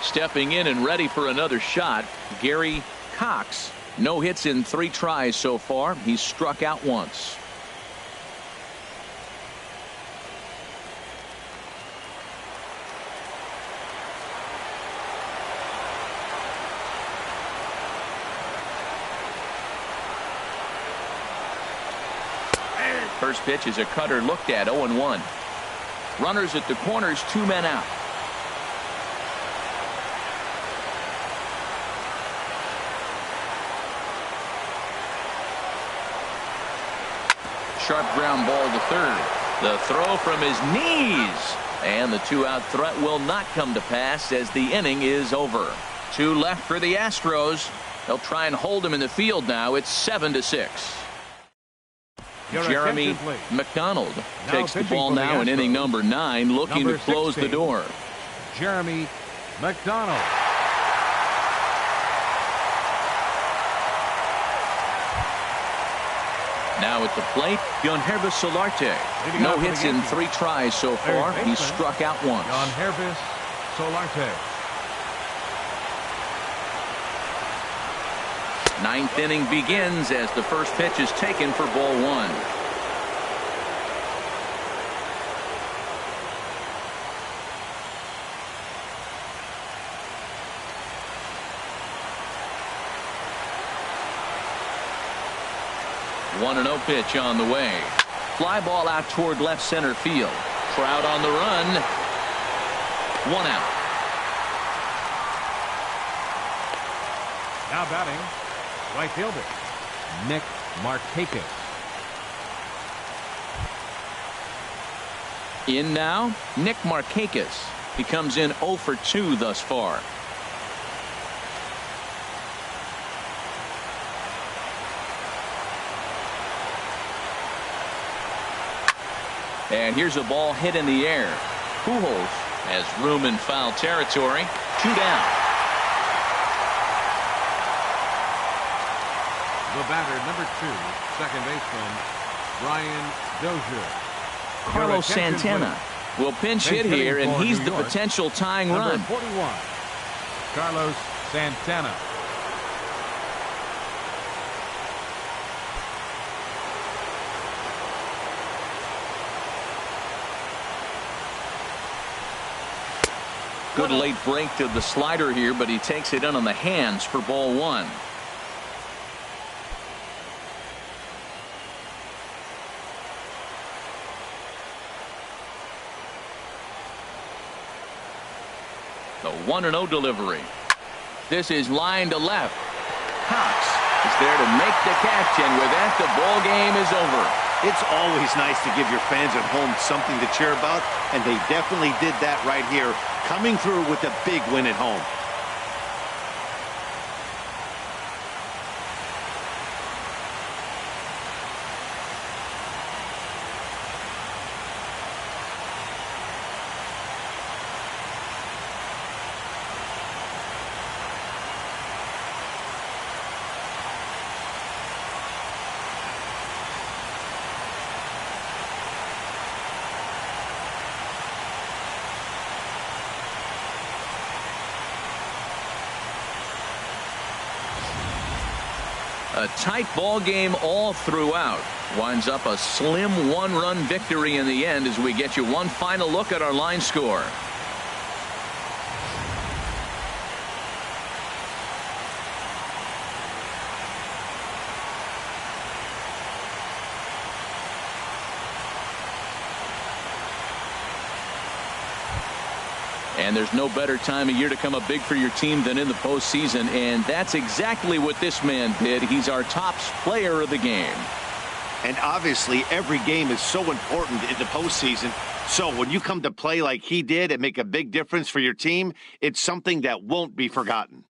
Stepping in and ready for another shot, Gary Cox. No hits in 3 tries so far. He's struck out once. First pitch is a cutter looked at. 0-1. Runners at the corners, 2 men out. Sharp ground ball to third. The throw from his knees. And the 2-out threat will not come to pass as the inning is over. 2 left for the Astros. They'll try and hold him in the field now. It's 7-6. Jeremy McDonald takes the ball now in inning number 9, looking to close the door. Jeremy McDonald. Now at the plate, Yankees Solarte. No hits in 3 tries so far. He's struck out once. Yankees Solarte. 9th inning begins as the first pitch is taken for ball 1. One and 0 pitch on the way. Fly ball out toward left center field. Trout on the run. 1 out. Now batting, right fielder Nick Markakis. In now, Nick Markakis. He comes in 0 for 2 thus far. And here's a ball hit in the air. Pujols has room in foul territory. 2 down. The batter, number 2, second baseman Brian Dozier. Carlos Santana will pinch hit here, and he's the potential tying run. Number 41, Carlos Santana. Good late break to the slider here, but he takes it in on the hands for ball 1. The 1-0 delivery. This is line to left. Cox is there to make the catch, and with that, the ball game is over. It's always nice to give your fans at home something to cheer about, and they definitely did that right here, coming through with a big win at home. A tight ball game all throughout. Winds up a slim 1-run victory in the end as we get you one final look at our line score. And there's no better time of year to come up big for your team than in the postseason, and that's exactly what this man did. He's our top player of the game. And obviously, every game is so important in the postseason. So when you come to play like he did and make a big difference for your team, it's something that won't be forgotten.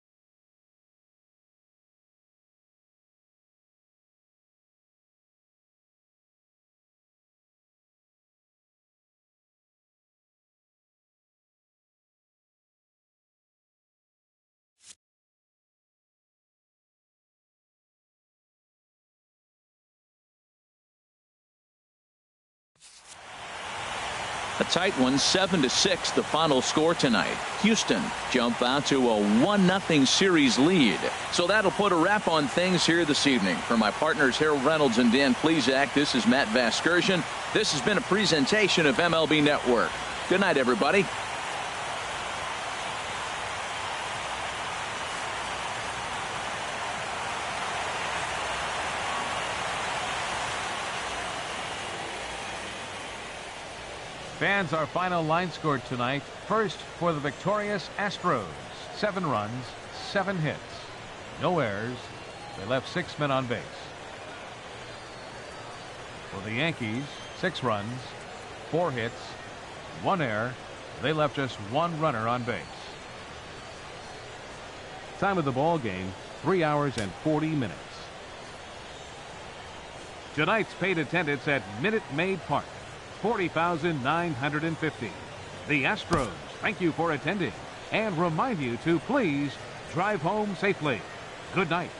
A tight one, 7-6, the final score tonight. Houston jump out to a 1-0 series lead. So that'll put a wrap on things here this evening. For my partners Harold Reynolds and Dan Plesac, this is Matt Vasgersian. This has been a presentation of MLB Network. Good night, everybody. Fans, our final line scored tonight. First for the victorious Astros. 7 runs, 7 hits. No errors. They left 6 men on base. For the Yankees, 6 runs, 4 hits, 1 error. They left just 1 runner on base. Time of the ball game, 3 hours and 40 minutes. Tonight's paid attendance at Minute Maid Park, 40,950. The Astros thank you for attending and remind you to please drive home safely. Good night.